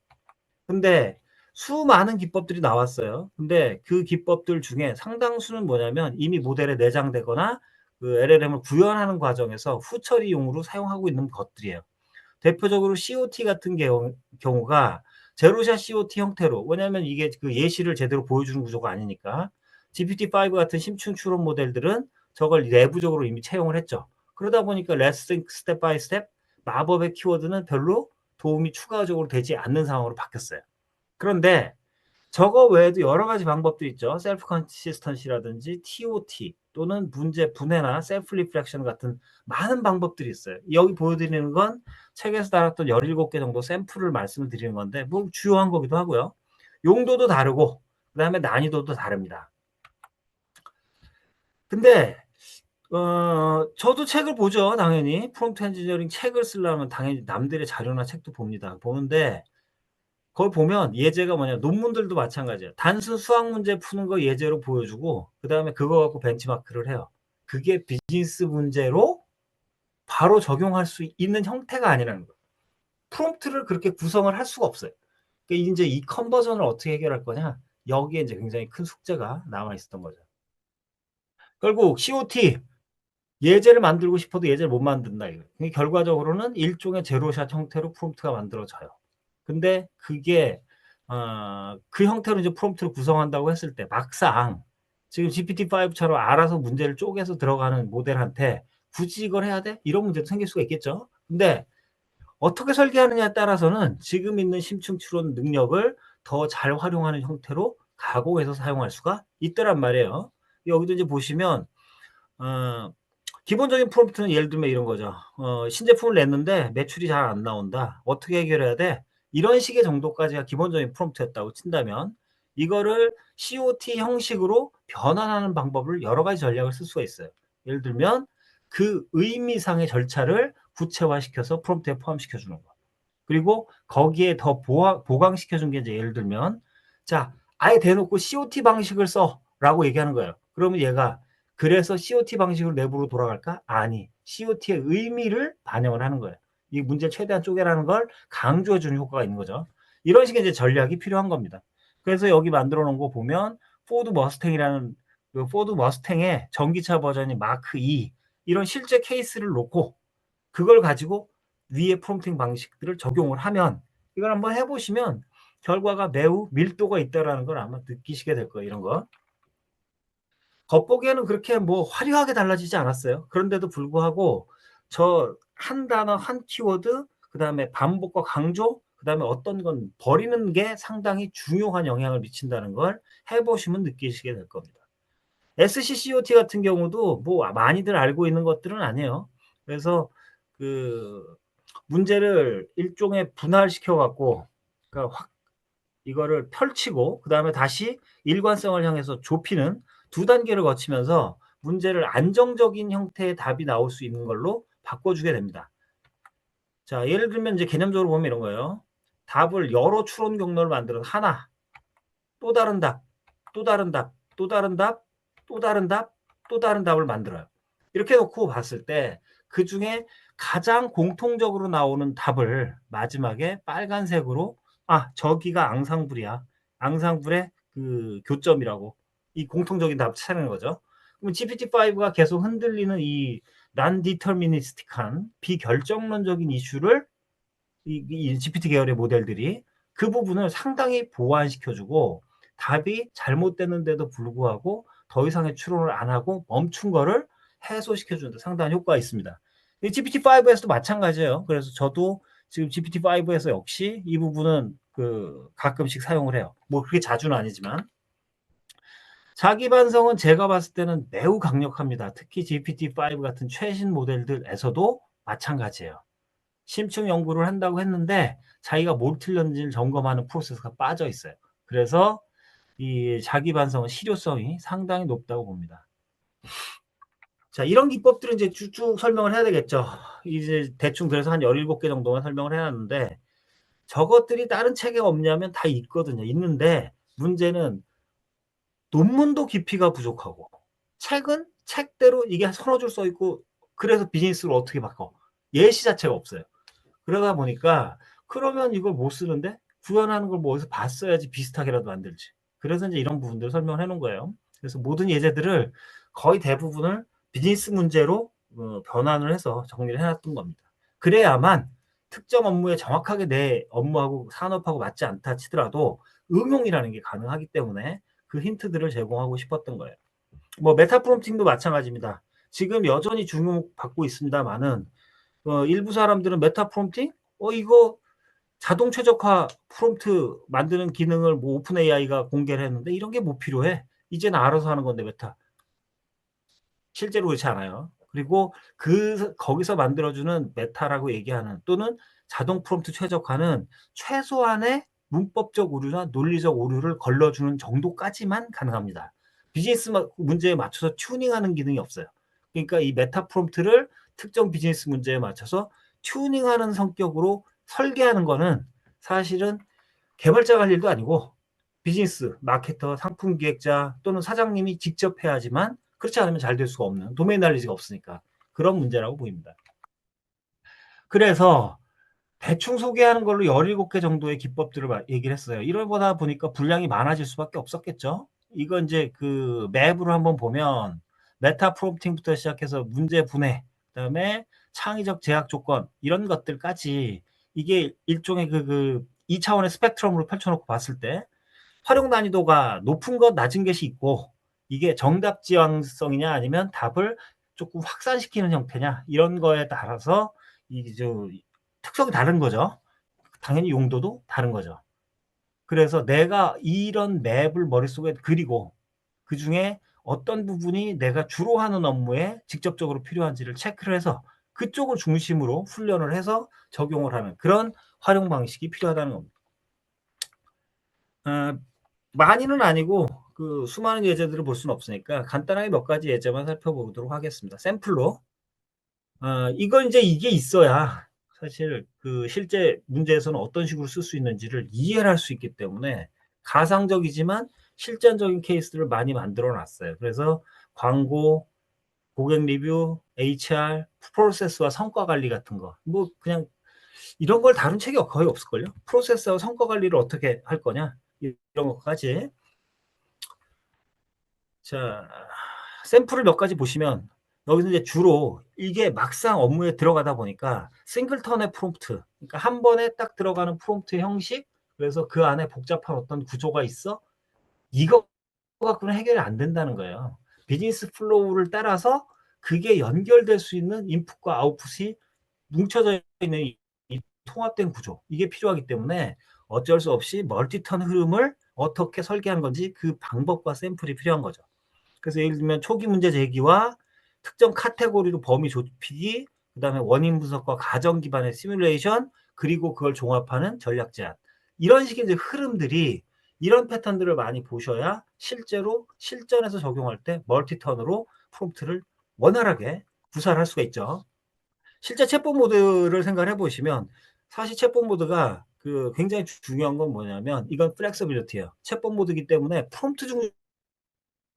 근데 수많은 기법들이 나왔어요. 근데 그 기법들 중에 상당수는 뭐냐면 이미 모델에 내장되거나 그 LLM을 구현하는 과정에서 후처리용으로 사용하고 있는 것들이에요. 대표적으로 COT 같은 경우가 제로샷 COT 형태로, 왜냐하면 이게 그 예시를 제대로 보여주는 구조가 아니니까, GPT-5 같은 심층 추론 모델들은 저걸 내부적으로 이미 채용을 했죠. 그러다 보니까 Let's Think Step by Step, 마법의 키워드는 별로 도움이 추가적으로 되지 않는 상황으로 바뀌었어요. 그런데 저거 외에도 여러 가지 방법도 있죠. 셀프 컨시스턴시라든지 TOT 또는 문제 분해나 셀프 리플렉션 같은 많은 방법들이 있어요. 여기 보여드리는 건 책에서 달았던 17개 정도 샘플을 말씀을 드리는 건데 뭐 주요한 거기도 하고요. 용도도 다르고 그다음에 난이도도 다릅니다. 근데 저도 책을 보죠. 당연히 프롬프트 엔지니어링 책을 쓰려면 당연히 남들의 자료나 책도 봅니다. 보는데 거기 보면 예제가 뭐냐, 논문들도 마찬가지예요. 단순 수학 문제 푸는 거 예제로 보여주고 그다음에 그거 갖고 벤치마크를 해요. 그게 비즈니스 문제로 바로 적용할 수 있는 형태가 아니라는 거예요. 프롬프트를 그렇게 구성을 할 수가 없어요. 그러니까 이제 이 컨버전을 어떻게 해결할 거냐, 여기에 이제 굉장히 큰 숙제가 남아 있었던 거죠. 결국 COT 예제를 만들고 싶어도 예제를 못 만든다 이거. 결과적으로는 일종의 제로샷 형태로 프롬프트가 만들어져요. 근데 그게 그 형태로 이제 프롬프트를 구성한다고 했을 때 막상 지금 GPT-5처럼 알아서 문제를 쪼개서 들어가는 모델한테 굳이 이걸 해야 돼? 이런 문제도 생길 수가 있겠죠. 근데 어떻게 설계하느냐에 따라서는 지금 있는 심층 추론 능력을 더 잘 활용하는 형태로 가공해서 사용할 수가 있더란 말이에요. 여기도 이제 보시면 어 기본적인 프롬프트는 예를 들면 이런 거죠. 신제품을 냈는데 매출이 잘 안 나온다. 어떻게 해결해야 돼? 이런 식의 정도까지가 기본적인 프롬프트였다고 친다면, 이거를 COT 형식으로 변환하는 방법을 여러 가지 전략을 쓸 수가 있어요. 예를 들면 그 의미상의 절차를 구체화시켜서 프롬프트에 포함시켜 주는 거. 그리고 거기에 더 보강시켜 준 게 이제 예를 들면, 자, 아예 대놓고 COT 방식을 써라고 얘기하는 거예요. 그러면 얘가 그래서 COT 방식으로 내부로 돌아갈까? 아니, COT의 의미를 반영을 하는 거예요. 이 문제를 최대한 쪼개라는 걸 강조해 주는 효과가 있는 거죠. 이런 식의 이제 전략이 필요한 겁니다. 그래서 여기 만들어 놓은 거 보면 포드 머스탱이라는 그 포드 머스탱의 전기차 버전이 마크 2 이런 실제 케이스를 놓고 그걸 가지고 위에 프롬프팅 방식들을 적용을 하면 이걸 한번 해 보시면 결과가 매우 밀도가 있다라는 걸 아마 느끼시게 될 거예요, 이런 거. 겉보기에는 그렇게 뭐 화려하게 달라지지 않았어요. 그런데도 불구하고 저 한 단어 한 키워드 그다음에 반복과 강조 그다음에 어떤 건 버리는 게 상당히 중요한 영향을 미친다는 걸 해 보시면 느끼시게 될 겁니다. SCCOT 같은 경우도 뭐 많이들 알고 있는 것들은 아니에요. 그래서 그 문제를 일종의 분할시켜 갖고 그러니까 확 이거를 펼치고 그다음에 다시 일관성을 향해서 좁히는 두 단계를 거치면서 문제를 안정적인 형태의 답이 나올 수 있는 걸로 바꿔 주게 됩니다. 자, 예를 들면 이제 개념적으로 보면 이런 거예요. 답을 여러 추론 경로를 만들어서 하나, 또 다른 답, 또 다른 답, 또 다른 답, 또 다른 답, 또 다른 답을 만들어요. 이렇게 놓고 봤을 때 그중에 가장 공통적으로 나오는 답을 마지막에 빨간색으로 저기가 앙상블이야. 앙상블의 그 교점이라고. 이 공통적인 답을 찾는 거죠. 그럼 GPT-5가 계속 흔들리는 이 non-deterministic한 비결정론적인 이슈를 이 GPT 계열의 모델들이 그 부분을 상당히 보완시켜 주고 답이 잘못됐는데도 불구하고 더 이상의 추론을 안 하고 멈춘 거를 해소시켜 주는 데 상당한 효과가 있습니다. 이 GPT-5에서도 마찬가지예요. 그래서 저도 지금 GPT-5에서 역시 이 부분은 그 가끔씩 사용을 해요. 뭐 그렇게 자주는 아니지만. 자기 반성은 제가 봤을 때는 매우 강력합니다. 특히 GPT-5 같은 최신 모델들에서도 마찬가지예요. 심층 연구를 한다고 했는데 자기가 뭘 틀렸는지를 점검하는 프로세스가 빠져 있어요. 그래서 이 자기 반성은 실효성이 상당히 높다고 봅니다. 자, 이런 기법들은 이제 쭉쭉 설명을 해야 되겠죠. 이제 대충 그래서 한 17개 정도만 설명을 해 놨는데 저것들이 다른 책에 없냐면 다 있거든요. 있는데 문제는 논문도 깊이가 부족하고 책은 책대로 이게 서너 줄 써 있고 그래서 비즈니스로 어떻게 바꿔? 예시 자체가 없어요. 그러다 보니까 그러면 이걸 못 쓰는데 구현하는 걸 뭐 어디서 봤어야지 비슷하게라도 만들지. 그래서 이제 이런 부분들을 설명을 해 놓은 거예요. 그래서 모든 예제들을 거의 대부분을 비즈니스 문제로 변환을 해서 정리를 해 놨던 겁니다. 그래야만 특정 업무에 정확하게 내 업무하고 산업하고 맞지 않다 치더라도 응용이라는 게 가능하기 때문에 그 힌트들을 제공하고 싶었던 거예요. 뭐 메타 프롬프팅도 마찬가지입니다. 지금 여전히 주목받고 있습니다마는 일부 사람들은 메타 프롬프팅? 이거 자동 최적화 프롬프트 만드는 기능을 뭐 오픈 AI가 공개를 했는데 이런 게 뭐 필요해? 이제는 알아서 하는 건데 메타. 실제로 그렇지 않아요. 그리고 거기서 만들어주는 메타라고 얘기하는 또는 자동 프롬프트 최적화는 최소한의 문법적 오류나 논리적 오류를 걸러주는 정도까지만 가능합니다. 비즈니스 문제에 맞춰서 튜닝하는 기능이 없어요. 그러니까 이 메타 프롬프트를 특정 비즈니스 문제에 맞춰서 튜닝하는 성격으로 설계하는 거는 사실은 개발자가 할 일도 아니고 비즈니스, 마케터, 상품 기획자 또는 사장님이 직접 해야지만 그렇지 않으면 잘 될 수가 없는 도메인 날리지가 없으니까 그런 문제라고 보입니다. 그래서 대충 소개하는 걸로 17개 정도의 기법들을 얘기를 했어요. 이러다 보니까 분량이 많아질 수밖에 없었겠죠. 이거 이제 그 맵으로 한번 보면 메타 프롬프팅부터 시작해서 문제 분해, 그다음에 창의적 제약 조건 이런 것들까지 이게 일종의 2차원의 스펙트럼으로 펼쳐놓고 봤을 때 활용 난이도가 높은 것, 낮은 것이 있고 이게 정답 지향성이냐 아니면 답을 조금 확산시키는 형태냐 이런 거에 따라서 특성이 다른 거죠. 당연히 용도도 다른 거죠. 그래서 내가 이런 맵을 머릿속에 그리고 그중에 어떤 부분이 내가 주로 하는 업무에 직접적으로 필요한지를 체크를 해서 그쪽을 중심으로 훈련을 해서 적용을 하는 그런 활용 방식이 필요하다는 겁니다. 많이는 아니고 그 수많은 예제들을 볼 수는 없으니까 간단하게 몇 가지 예제만 살펴보도록 하겠습니다. 샘플로. 이건 이제 이게 있어야 사실 그 실제 문제에서는 어떤 식으로 쓸 수 있는지를 이해를 할 수 있기 때문에 가상적이지만 실전적인 케이스들을 많이 만들어 놨어요. 그래서 광고, 고객 리뷰, HR, 프로세스와 성과 관리 같은 거. 뭐 그냥 이런 걸 다룬 책이 거의 없을걸요. 프로세스와 성과 관리를 어떻게 할 거냐 이런 것까지. 자, 샘플을 몇 가지 보시면 여기서 이제 주로 이게 막상 업무에 들어가다 보니까 싱글턴의 프롬프트, 그러니까 한 번에 딱 들어가는 프롬프트 형식, 그래서 그 안에 복잡한 어떤 구조가 있어? 이거 갖고는 해결이 안 된다는 거예요. 비즈니스 플로우를 따라서 그게 연결될 수 있는 인풋과 아웃풋이 뭉쳐져 있는 이 통합된 구조, 이게 필요하기 때문에 어쩔 수 없이 멀티턴 흐름을 어떻게 설계하는 건지 그 방법과 샘플이 필요한 거죠. 그래서 예를 들면 초기 문제 제기와 특정 카테고리로 범위 좁히기, 그다음에 원인 분석과 가정 기반의 시뮬레이션, 그리고 그걸 종합하는 전략 제안. 이런 식의 이제 흐름들이, 이런 패턴들을 많이 보셔야 실제로 실전에서 적용할 때 멀티턴으로 프롬프트를 원활하게 구사할 수가 있죠. 실제 챗봇 모드를 생각을 해보시면 사실 챗봇 모드가 그 굉장히 중요한 건 뭐냐면 이건 플렉서빌리티예요. 챗봇 모드이기 때문에 프롬프트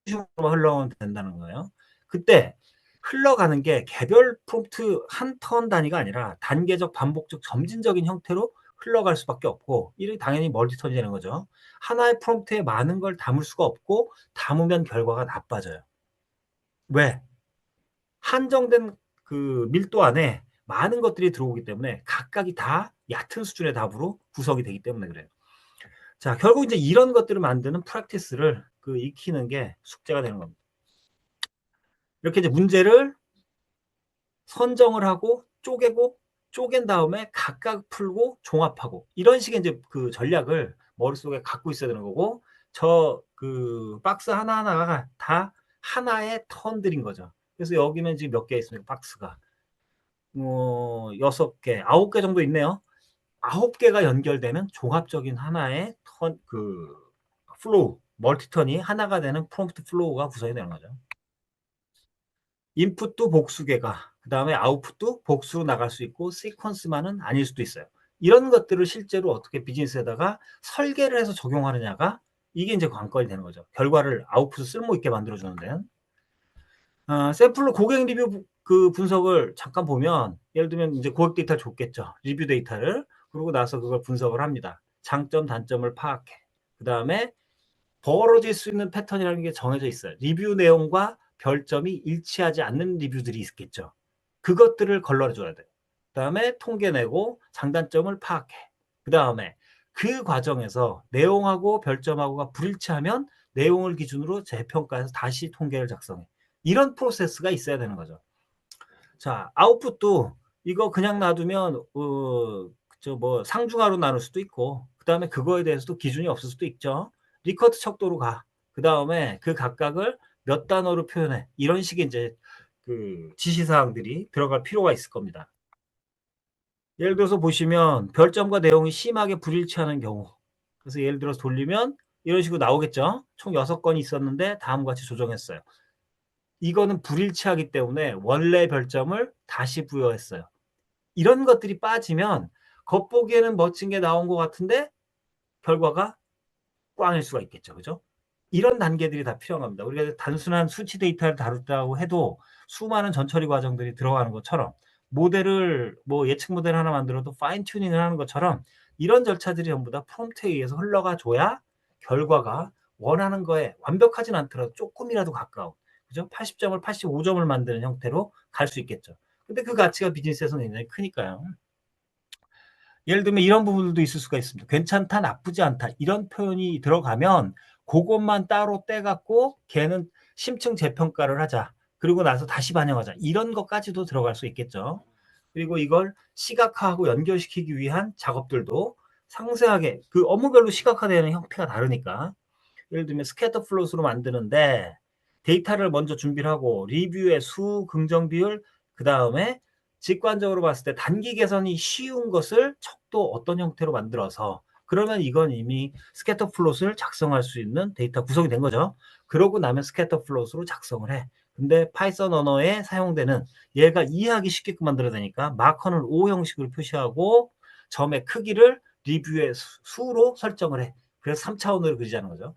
중심으로만 흘러가면 된다는 거예요. 그때 흘러가는 게 개별 프롬프트 한 턴 단위가 아니라 단계적, 반복적, 점진적인 형태로 흘러갈 수밖에 없고, 이게 당연히 멀티턴이 되는 거죠. 하나의 프롬프트에 많은 걸 담을 수가 없고 담으면 결과가 나빠져요. 왜? 한정된 그 밀도 안에 많은 것들이 들어오기 때문에 각각이 다 얕은 수준의 답으로 구성이 되기 때문에 그래요. 자, 결국 이제 이런 것들을 만드는 프랙티스를 그 익히는 게 숙제가 되는 겁니다. 이렇게 이제 문제를 선정을 하고 쪼개고 쪼갠 다음에 각각 풀고 종합하고, 이런 식의 이제 그 전략을 머릿속에 갖고 있어야 되는 거고, 저 그 박스 하나하나가 다 하나의 턴들인 거죠. 그래서 여기는 지금 몇 개 있습니까? 박스가. 6개, 9개 정도 있네요. 9개가 연결되는 종합적인 하나의 턴, 그 플로우, 멀티턴이 하나가 되는 프롬프트 플로우가 구성이 되는 거죠. 인풋도 복수개가, 그다음에 아웃풋도 복수로 나갈 수 있고 시퀀스만은 아닐 수도 있어요. 이런 것들을 실제로 어떻게 비즈니스에다가 설계를 해서 적용하느냐가 이게 이제 관건이 되는 거죠. 결과를 아웃풋을 쓸모 있게 만들어 주는 데는. 샘플로 고객 리뷰 그 분석을 잠깐 보면, 예를 들면 이제 고객 데이터를 줬겠죠. 리뷰 데이터를. 그러고 나서 그걸 분석을 합니다. 장점, 단점을 파악해. 그다음에 벌어질 수 있는 패턴이라는 게 정해져 있어요. 리뷰 내용과 별점이 일치하지 않는 리뷰들이 있겠죠. 그것들을 걸러줘야 돼. 그다음에 통계 내고 장단점을 파악해. 그다음에 그 과정에서 내용하고 별점하고가 불일치하면 내용을 기준으로 재평가해서 다시 통계를 작성해. 이런 프로세스가 있어야 되는 거죠. 자, 아웃풋도 이거 그냥 놔두면 저 뭐 상중하로 나눌 수도 있고, 그다음에 그거에 대해서도 기준이 없을 수도 있죠. 리커트 척도로 가. 그다음에 그 각각을 몇 단어로 표현해. 이런 식의 이제 그 지시사항들이 들어갈 필요가 있을 겁니다. 예를 들어서 보시면 별점과 내용이 심하게 불일치하는 경우. 그래서 예를 들어서 돌리면 이런 식으로 나오겠죠. 총 6건이 있었는데 다음과 같이 조정했어요. 이거는 불일치하기 때문에 원래 별점을 다시 부여했어요. 이런 것들이 빠지면 겉보기에는 멋진 게 나온 것 같은데 결과가 꽝일 수가 있겠죠. 그죠? 이런 단계들이 다 필요합니다. 우리가 단순한 수치 데이터를 다뤘다고 해도 수많은 전처리 과정들이 들어가는 것처럼, 모델을 뭐 예측 모델 하나 만들어도 파인 튜닝을 하는 것처럼 이런 절차들이 전부 다 프롬프트에 의해서 흘러가 줘야 결과가 원하는 거에 완벽하진 않더라도 조금이라도 가까운, 그죠? 80점을 85점을 만드는 형태로 갈 수 있겠죠. 근데 그 가치가 비즈니스에서는 굉장히 크니까요. 예를 들면 이런 부분들도 있을 수가 있습니다. 괜찮다, 나쁘지 않다, 이런 표현이 들어가면 그것만 따로 떼갖고 걔는 심층 재평가를 하자. 그리고 나서 다시 반영하자. 이런 것까지도 들어갈 수 있겠죠. 그리고 이걸 시각화하고 연결시키기 위한 작업들도 상세하게, 그 업무별로 시각화되는 형태가 다르니까. 예를 들면 스캐터 플롯으로 만드는데 데이터를 먼저 준비를 하고 리뷰의 수, 긍정 비율, 그 다음에 직관적으로 봤을 때 단기 개선이 쉬운 것을 척도 어떤 형태로 만들어서, 그러면 이건 이미 스캐터 플롯을 작성할 수 있는 데이터 구성이 된 거죠. 그러고 나면 스캐터 플롯으로 작성을 해. 근데 파이썬 언어에 사용되는, 얘가 이해하기 쉽게끔 만들어야 되니까 마커는 O 형식으로 표시하고 점의 크기를 리뷰의 수로 설정을 해. 그래서 3차원으로 그리자는 거죠.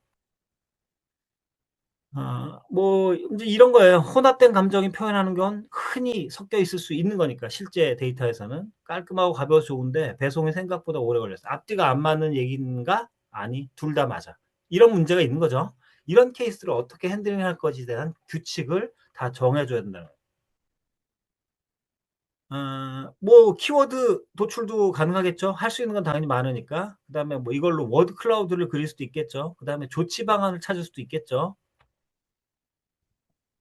뭐 이제 이런 거예요. 혼합된 감정이 표현하는 건 흔히 섞여 있을 수 있는 거니까, 실제 데이터에서는 깔끔하고 가벼워서 좋은데 배송이 생각보다 오래 걸렸어. 앞뒤가 안 맞는 얘기인가? 아니, 둘 다 맞아. 이런 문제가 있는 거죠. 이런 케이스를 어떻게 핸들링할 것에 대한 규칙을 다 정해줘야 된다는 거예요. 뭐 키워드 도출도 가능하겠죠. 할 수 있는 건 당연히 많으니까. 그다음에 뭐 이걸로 워드 클라우드를 그릴 수도 있겠죠. 그다음에 조치 방안을 찾을 수도 있겠죠.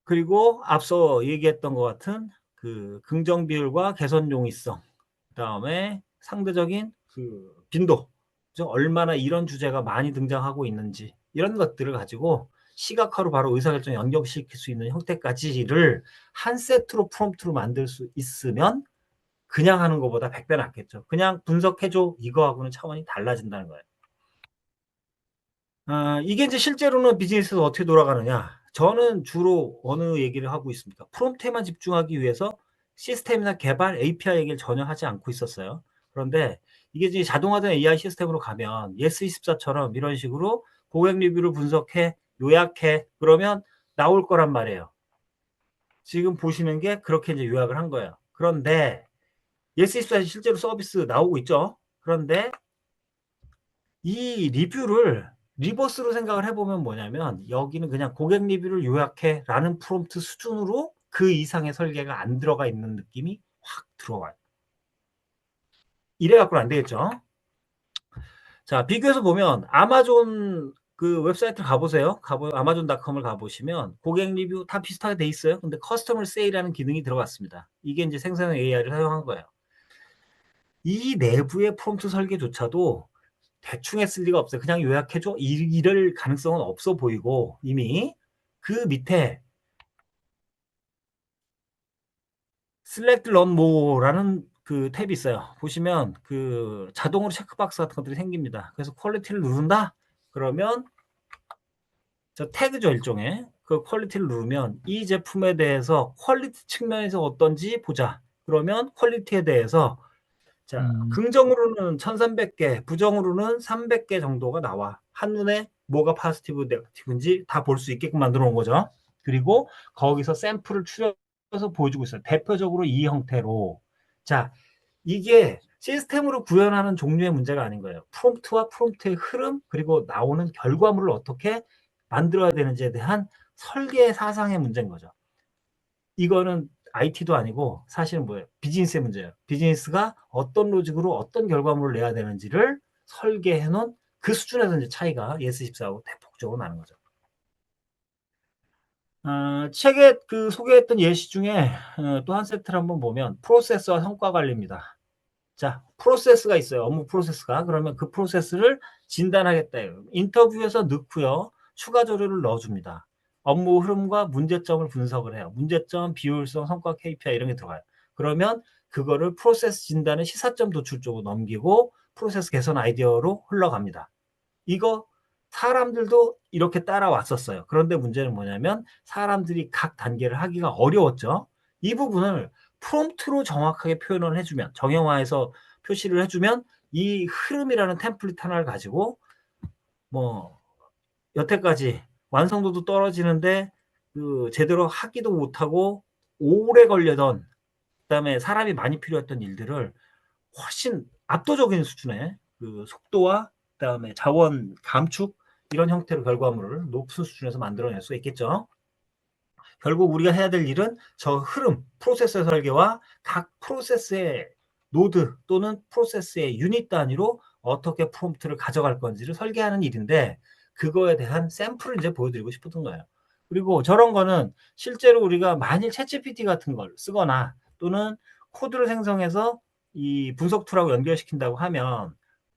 그리고 앞서 얘기했던 것 같은 그 긍정 비율과 개선 용이성, 그다음에 상대적인 그 빈도, 즉 얼마나 이런 주제가 많이 등장하고 있는지 이런 것들을 가지고 시각화로 바로 의사결정에 연결시킬 수 있는 형태까지를 한 세트로 프롬프트로 만들 수 있으면 그냥 하는 것보다 100배 낫겠죠. 그냥 분석해줘 이거하고는 차원이 달라진다는 거예요. 이게 이제 실제로는 비즈니스에서 어떻게 돌아가느냐. 저는 주로 어느 얘기를 하고 있습니까? 프롬프트에만 집중하기 위해서 시스템이나 개발, API 얘기를 전혀 하지 않고 있었어요. 그런데 이게 이제 자동화된 AI 시스템으로 가면 예스24처럼 이런 식으로 고객 리뷰를 분석해, 요약해, 그러면 나올 거란 말이에요. 지금 보시는 게 그렇게 이제 요약을 한 거예요. 그런데 예스24 실제로 서비스 나오고 있죠. 그런데 이 리뷰를 리버스로 생각을 해보면 뭐냐면 여기는 그냥 고객 리뷰를 요약해 라는 프롬프트 수준으로 그 이상의 설계가 안 들어가 있는 느낌이 확 들어와요. 이래 갖고는 안 되겠죠. 자, 비교해서 보면 아마존 그 웹사이트 가보세요. 아마존닷컴을 가보시면 고객 리뷰 다 비슷하게 돼 있어요. 근데 커스터머 세일이라는 기능이 들어갔습니다. 이게 이제 생성형 AI를 사용한 거예요. 이 내부의 프롬프트 설계조차도 대충 했을 리가 없어요. 그냥 요약해줘? 이럴 가능성은 없어 보이고, 이미 그 밑에 Select Run More라는 그 탭이 있어요. 보시면 그 자동으로 체크박스 같은 것들이 생깁니다. 그래서 퀄리티를 누른다? 그러면 저 태그죠, 일종의. 그 퀄리티를 누르면 이 제품에 대해서 퀄리티 측면에서 어떤지 보자. 그러면 퀄리티에 대해서 자, 긍정으로는 1300개, 부정으로는 300개 정도가 나와. 한눈에 뭐가 파지티브, 네거티브인지 다 볼 수 있게끔 만들어 놓은 거죠. 그리고 거기서 샘플을 추려서 보여주고 있어요. 대표적으로 이 형태로. 자, 이게 시스템으로 구현하는 종류의 문제가 아닌 거예요. 프롬프트와 프롬프트의 흐름, 그리고 나오는 결과물을 어떻게 만들어야 되는지에 대한 설계 사상의 문제인 거죠. 이거는 IT도 아니고 사실은 뭐예요? 비즈니스의 문제예요. 비즈니스가 어떤 로직으로 어떤 결과물을 내야 되는지를 설계해 놓은 그 수준에서 이제 차이가 예스24하고 대폭적으로 나는 거죠. 책에 그 소개했던 예시 중에 또 한 세트를 한번 보면 프로세스와 성과 관리입니다. 자, 프로세스가 있어요. 업무 프로세스가. 그러면 그 프로세스를 진단하겠다. 인터뷰에서 넣고요. 추가 조류를 넣어줍니다. 업무 흐름과 문제점을 분석을 해요. 문제점, 비효율성, 성과 KPI 이런 게 들어가요. 그러면 그거를 프로세스 진단의 시사점 도출 쪽으로 넘기고 프로세스 개선 아이디어로 흘러갑니다. 이거 사람들도 이렇게 따라왔었어요. 그런데 문제는 뭐냐면 사람들이 각 단계를 하기가 어려웠죠. 이 부분을 프롬프트로 정확하게 표현을 해주면, 정형화해서 표시를 해주면 이 흐름이라는 템플릿 하나를 가지고 뭐 여태까지 완성도도 떨어지는데 그 제대로 하기도 못하고 오래 걸려던, 그다음에 사람이 많이 필요했던 일들을 훨씬 압도적인 수준의 그 속도와 그다음에 자원 감축 이런 형태로 결과물을 높은 수준에서 만들어낼 수 있겠죠. 결국 우리가 해야 될 일은 저 흐름, 프로세스 설계와 각 프로세스의 노드 또는 프로세스의 유닛 단위로 어떻게 프롬프트를 가져갈 건지를 설계하는 일인데 그거에 대한 샘플을 이제 보여드리고 싶었던 거예요. 그리고 저런 거는 실제로 우리가 만일 챗GPT 같은 걸 쓰거나 또는 코드를 생성해서 이 분석 툴하고 연결시킨다고 하면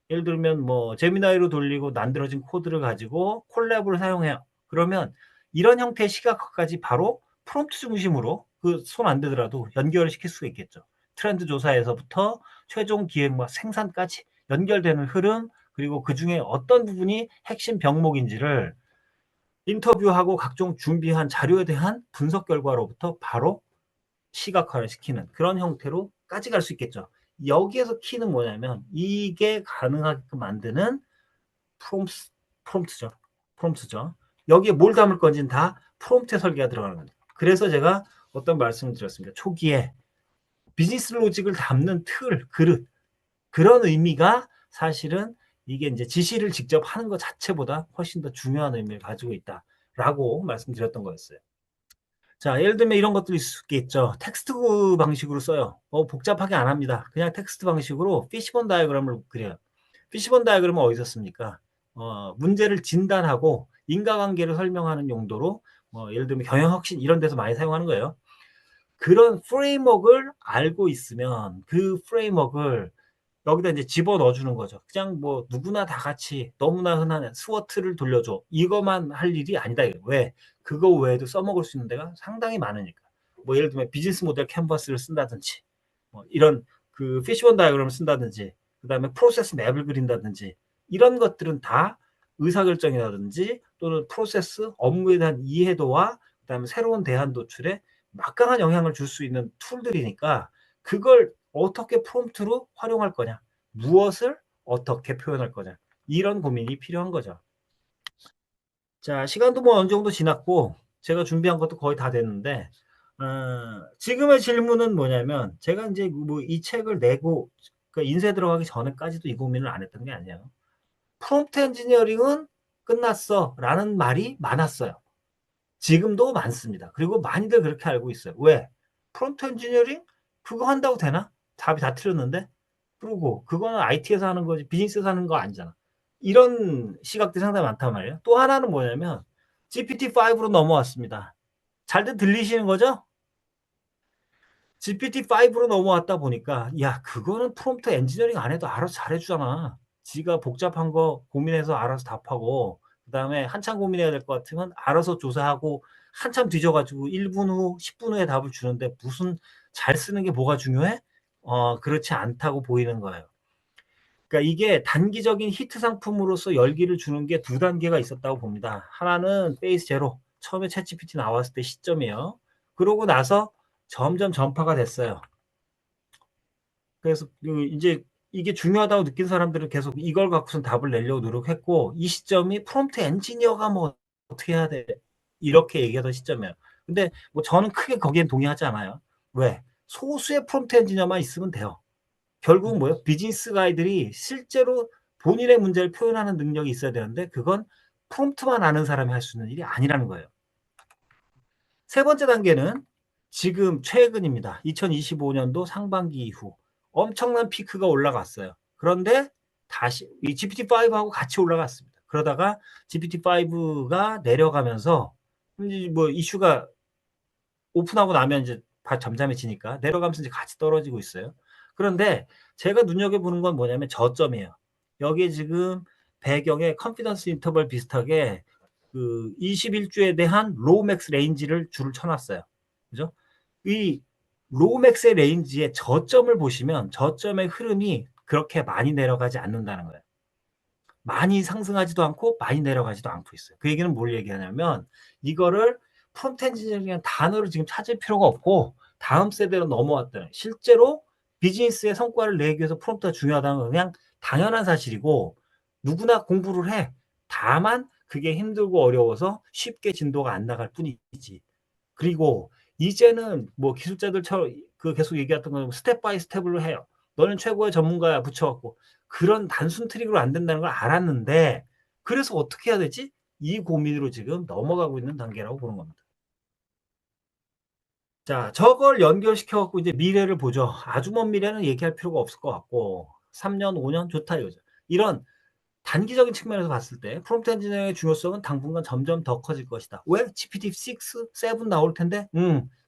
예를 들면 뭐 제미나이로 돌리고 만들어진 코드를 가지고 콜랩을 사용해요. 그러면 이런 형태의 시각화까지 바로 프롬프트 중심으로 그 손 안 대더라도 연결을 시킬 수가 있겠죠. 트렌드 조사에서부터 최종 기획과 생산까지 연결되는 흐름, 그리고 그중에 어떤 부분이 핵심 병목인지를 인터뷰하고 각종 준비한 자료에 대한 분석 결과로부터 바로 시각화를 시키는 그런 형태로까지 갈 수 있겠죠. 여기에서 키는 뭐냐면 이게 가능하게끔 만드는 프롬프트, 프롬프트죠. 프롬프트죠. 여기에 뭘 담을 건지는 다 프롬프트에 설계가 들어가는 겁니다. 그래서 제가 어떤 말씀을 드렸습니다. 초기에 비즈니스 로직을 담는 틀, 그릇, 그런 의미가 사실은 이게 이제 지시를 직접 하는 것 자체보다 훨씬 더 중요한 의미를 가지고 있다. 라고 말씀드렸던 거였어요. 자, 예를 들면 이런 것들이 있을 수 있겠죠. 텍스트 방식으로 써요. 복잡하게 안 합니다. 그냥 텍스트 방식으로 피시본 다이어그램을 그려요. 피시본 다이어그램은 어디서 씁니까? 문제를 진단하고 인과관계를 설명하는 용도로 예를 들면 경영혁신 이런 데서 많이 사용하는 거예요. 그런 프레임워크를 알고 있으면 그 프레임워크를 여기다 이제 집어넣어 주는 거죠. 그냥 뭐 누구나 다 같이 너무나 흔한 스워트를 돌려줘. 이것만 할 일이 아니다. 왜? 그거 외에도 써먹을 수 있는 데가 상당히 많으니까. 뭐 예를 들면 비즈니스 모델 캔버스를 쓴다든지, 이런 그 피시본 다이어그램을 쓴다든지, 그다음에 프로세스 맵을 그린다든지, 이런 것들은 다 의사결정이라든지 또는 프로세스 업무에 대한 이해도와 그다음에 새로운 대안 도출에 막강한 영향을 줄 수 있는 툴들이니까 그걸 어떻게 프롬프트로 활용할 거냐, 무엇을 어떻게 표현할 거냐, 이런 고민이 필요한 거죠. 자, 시간도 뭐 어느 정도 지났고 제가 준비한 것도 거의 다 됐는데 지금의 질문은 뭐냐면 제가 이제 뭐 이 책을 내고 그러니까 인쇄 들어가기 전에까지도 이 고민을 안 했던 게 아니에요. 프롬프트 엔지니어링은 끝났어라는 말이 많았어요. 지금도 많습니다. 그리고 많이들 그렇게 알고 있어요. 왜? 프롬프트 엔지니어링 그거 한다고 되나? 답이 다 틀렸는데. 그리고 그거는 IT에서 하는 거지 비즈니스에서 하는 거 아니잖아. 이런 시각들이 상당히 많단 말이에요. 또 하나는 뭐냐면 GPT-5로 넘어왔습니다. 잘들 들리시는 거죠? GPT-5로 넘어왔다 보니까 야 그거는 프롬프트 엔지니어링 안 해도 알아서 잘해주잖아. 지가 복잡한 거 고민해서 알아서 답하고 그다음에 한참 고민해야 될 것 같으면 알아서 조사하고 한참 뒤져가지고 1분 후, 10분 후에 답을 주는데 무슨 잘 쓰는 게 뭐가 중요해? 그렇지 않다고 보이는 거예요. 그러니까 이게 단기적인 히트 상품으로서 열기를 주는 게 두 단계가 있었다고 봅니다. 하나는 페이스 제로, 처음에 챗GPT 나왔을 때 시점이에요. 그러고 나서 점점 전파가 됐어요. 그래서 이제 이게 중요하다고 느낀 사람들은 계속 이걸 갖고선 답을 내려고 노력했고 이 시점이 프롬프트 엔지니어가 뭐 어떻게 해야 돼 이렇게 얘기하던 시점이에요. 근데 뭐 저는 크게 거기엔 동의하지 않아요. 왜? 소수의 프롬프트 엔지니어만 있으면 돼요. 결국은 뭐예요? 비즈니스 가이들이 실제로 본인의 문제를 표현하는 능력이 있어야 되는데 그건 프롬프트만 아는 사람이 할 수 있는 일이 아니라는 거예요. 세 번째 단계는 지금 최근입니다. 2025년도 상반기 이후 엄청난 피크가 올라갔어요. 그런데 다시 이 GPT-5하고 같이 올라갔습니다. 그러다가 GPT-5가 내려가면서 이제 뭐 이슈가 오픈하고 나면 이제 잠잠해지니까 내려가면서 이제 같이 떨어지고 있어요. 그런데 제가 눈여겨보는 건 뭐냐면 저점이에요. 여기에 지금 배경에 컨피던스 인터벌 비슷하게 그 21주에 대한 로우 맥스 레인지를 줄을 쳐놨어요. 그죠? 이 로우 맥스의 레인지의 저점을 보시면 저점의 흐름이 그렇게 많이 내려가지 않는다는 거예요. 많이 상승하지도 않고 많이 내려가지도 않고 있어요. 그 얘기는 뭘 얘기하냐면 이거를 프롬프트 엔지니어링이라는 단어를 지금 찾을 필요가 없고 다음 세대로 넘어왔다는 실제로 비즈니스의 성과를 내기 위해서 프롬프트가 중요하다는 건 그냥 당연한 사실이고 누구나 공부를 해. 다만 그게 힘들고 어려워서 쉽게 진도가 안 나갈 뿐이지. 그리고 이제는 뭐 기술자들처럼 그 계속 얘기했던 건 스텝 바이 스텝으로 해요. 너는 최고의 전문가야 붙여갖고 그런 단순 트릭으로 안 된다는 걸 알았는데 그래서 어떻게 해야 되지? 이 고민으로 지금 넘어가고 있는 단계라고 보는 겁니다. 자, 저걸 연결시켜 갖고 이제 미래를 보죠. 아주 먼 미래는 얘기할 필요가 없을 것 같고 3년, 5년 좋다 이거죠. 이런 단기적인 측면에서 봤을 때 프롬프트 엔지니어링의 중요성은 당분간 점점 더 커질 것이다. 왜? GPT-6, 7 나올 텐데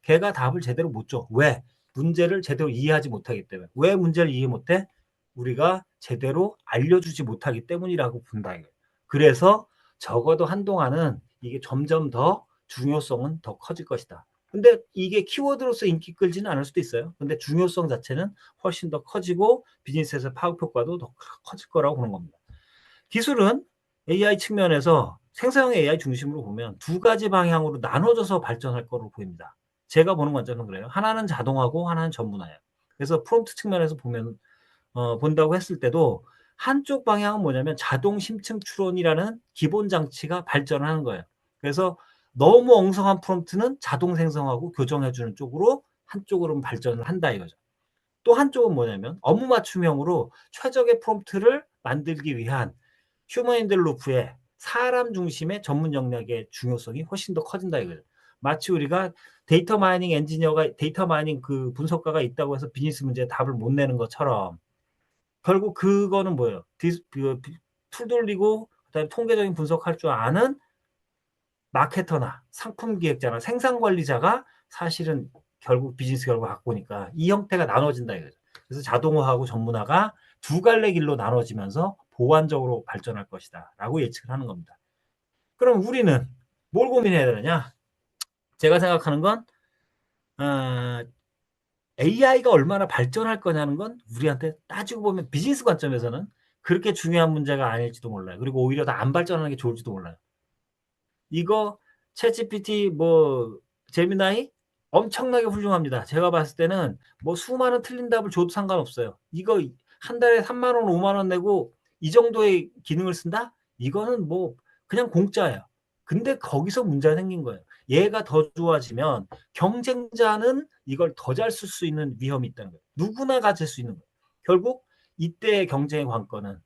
걔가 답을 제대로 못 줘. 왜? 문제를 제대로 이해하지 못하기 때문에. 왜 문제를 이해 못해? 우리가 제대로 알려주지 못하기 때문이라고 본다 이거예요. 그래서 적어도 한동안은 이게 점점 더 중요성은 더 커질 것이다. 근데 이게 키워드로서 인기 끌지는 않을 수도 있어요. 근데 중요성 자체는 훨씬 더 커지고 비즈니스에서 파급 효과도 더 커질 거라고 보는 겁니다. 기술은 AI 측면에서 생성형 AI 중심으로 보면 두 가지 방향으로 나눠져서 발전할 거로 보입니다. 제가 보는 관점은 그래요. 하나는 자동화고 하나는 전문화예요. 그래서 프롬프트 측면에서 보면 본다고 했을 때도 한쪽 방향은 뭐냐면 자동 심층 추론이라는 기본 장치가 발전을 하는 거예요. 그래서 너무 엉성한 프롬프트는 자동 생성하고 교정해 주는 쪽으로 한쪽으로는 발전을 한다 이거죠. 또 한쪽은 뭐냐면 업무 맞춤형으로 최적의 프롬프트를 만들기 위한 휴먼 인더 루프에 사람 중심의 전문 역량의 중요성이 훨씬 더 커진다 이거죠. 마치 우리가 데이터 마이닝 엔지니어가 데이터 마이닝 그 분석가가 있다고 해서 비즈니스 문제에 답을 못 내는 것처럼 결국 그거는 뭐예요? 툴 돌리고 그다음에 통계적인 분석할 줄 아는 마케터나 상품 기획자나 생산 관리자가 사실은 결국 비즈니스 결과 갖고 오니까 이 형태가 나눠진다 이거죠. 그래서 자동화하고 전문화가 두 갈래 길로 나눠지면서 보완적으로 발전할 것이다라고 예측을 하는 겁니다. 그럼 우리는 뭘 고민해야 되느냐? 제가 생각하는 건 AI가 얼마나 발전할 거냐는 건 우리한테 따지고 보면 비즈니스 관점에서는 그렇게 중요한 문제가 아닐지도 몰라요. 그리고 오히려 더 안 발전하는 게 좋을지도 몰라요. 이거 챗GPT 뭐 제미나이 엄청나게 훌륭합니다. 제가 봤을 때는 뭐 수많은 틀린 답을 줘도 상관없어요. 이거 한 달에 3만 원, 5만 원 내고 이 정도의 기능을 쓴다? 이거는 뭐 그냥 공짜예요. 근데 거기서 문제가 생긴 거예요. 얘가 더 좋아지면 경쟁자는 이걸 더 잘 쓸 수 있는 위험이 있다는 거예요. 누구나 가질 수 있는 거예요. 결국 이때의 경쟁의 관건은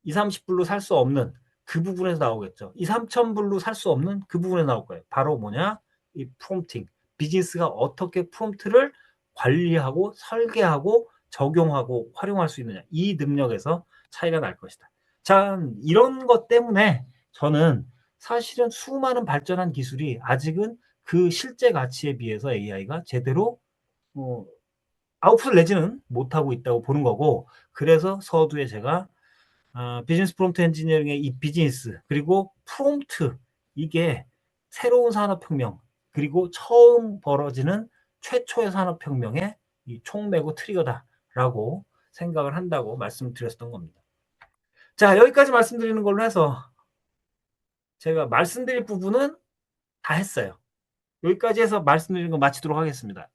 2, 30불로 살 수 없는 그 부분에서 나오겠죠. 2, 3천 불로 살 수 없는 그 부분에 나올 거예요. 바로 뭐냐? 이 프롬프팅. 비즈니스가 어떻게 프롬프트를 관리하고 설계하고 적용하고 활용할 수 있느냐. 이 능력에서 차이가 날 것이다. 자, 이런 것 때문에 저는 사실은 수많은 발전한 기술이 아직은 그 실제 가치에 비해서 AI가 제대로 아웃풋을 내지는 못하고 있다고 보는 거고, 그래서 서두에 제가 비즈니스 프롬프트 엔지니어링의 이 비즈니스 그리고 프롬프트 이게 새로운 산업혁명 그리고 처음 벌어지는 최초의 산업혁명의 이 촉매고 트리거다라고 생각을 한다고 말씀드렸던 겁니다. 자, 여기까지 말씀드리는 걸로 해서 제가 말씀드릴 부분은 다 했어요. 여기까지 해서 말씀드리는 거 마치도록 하겠습니다.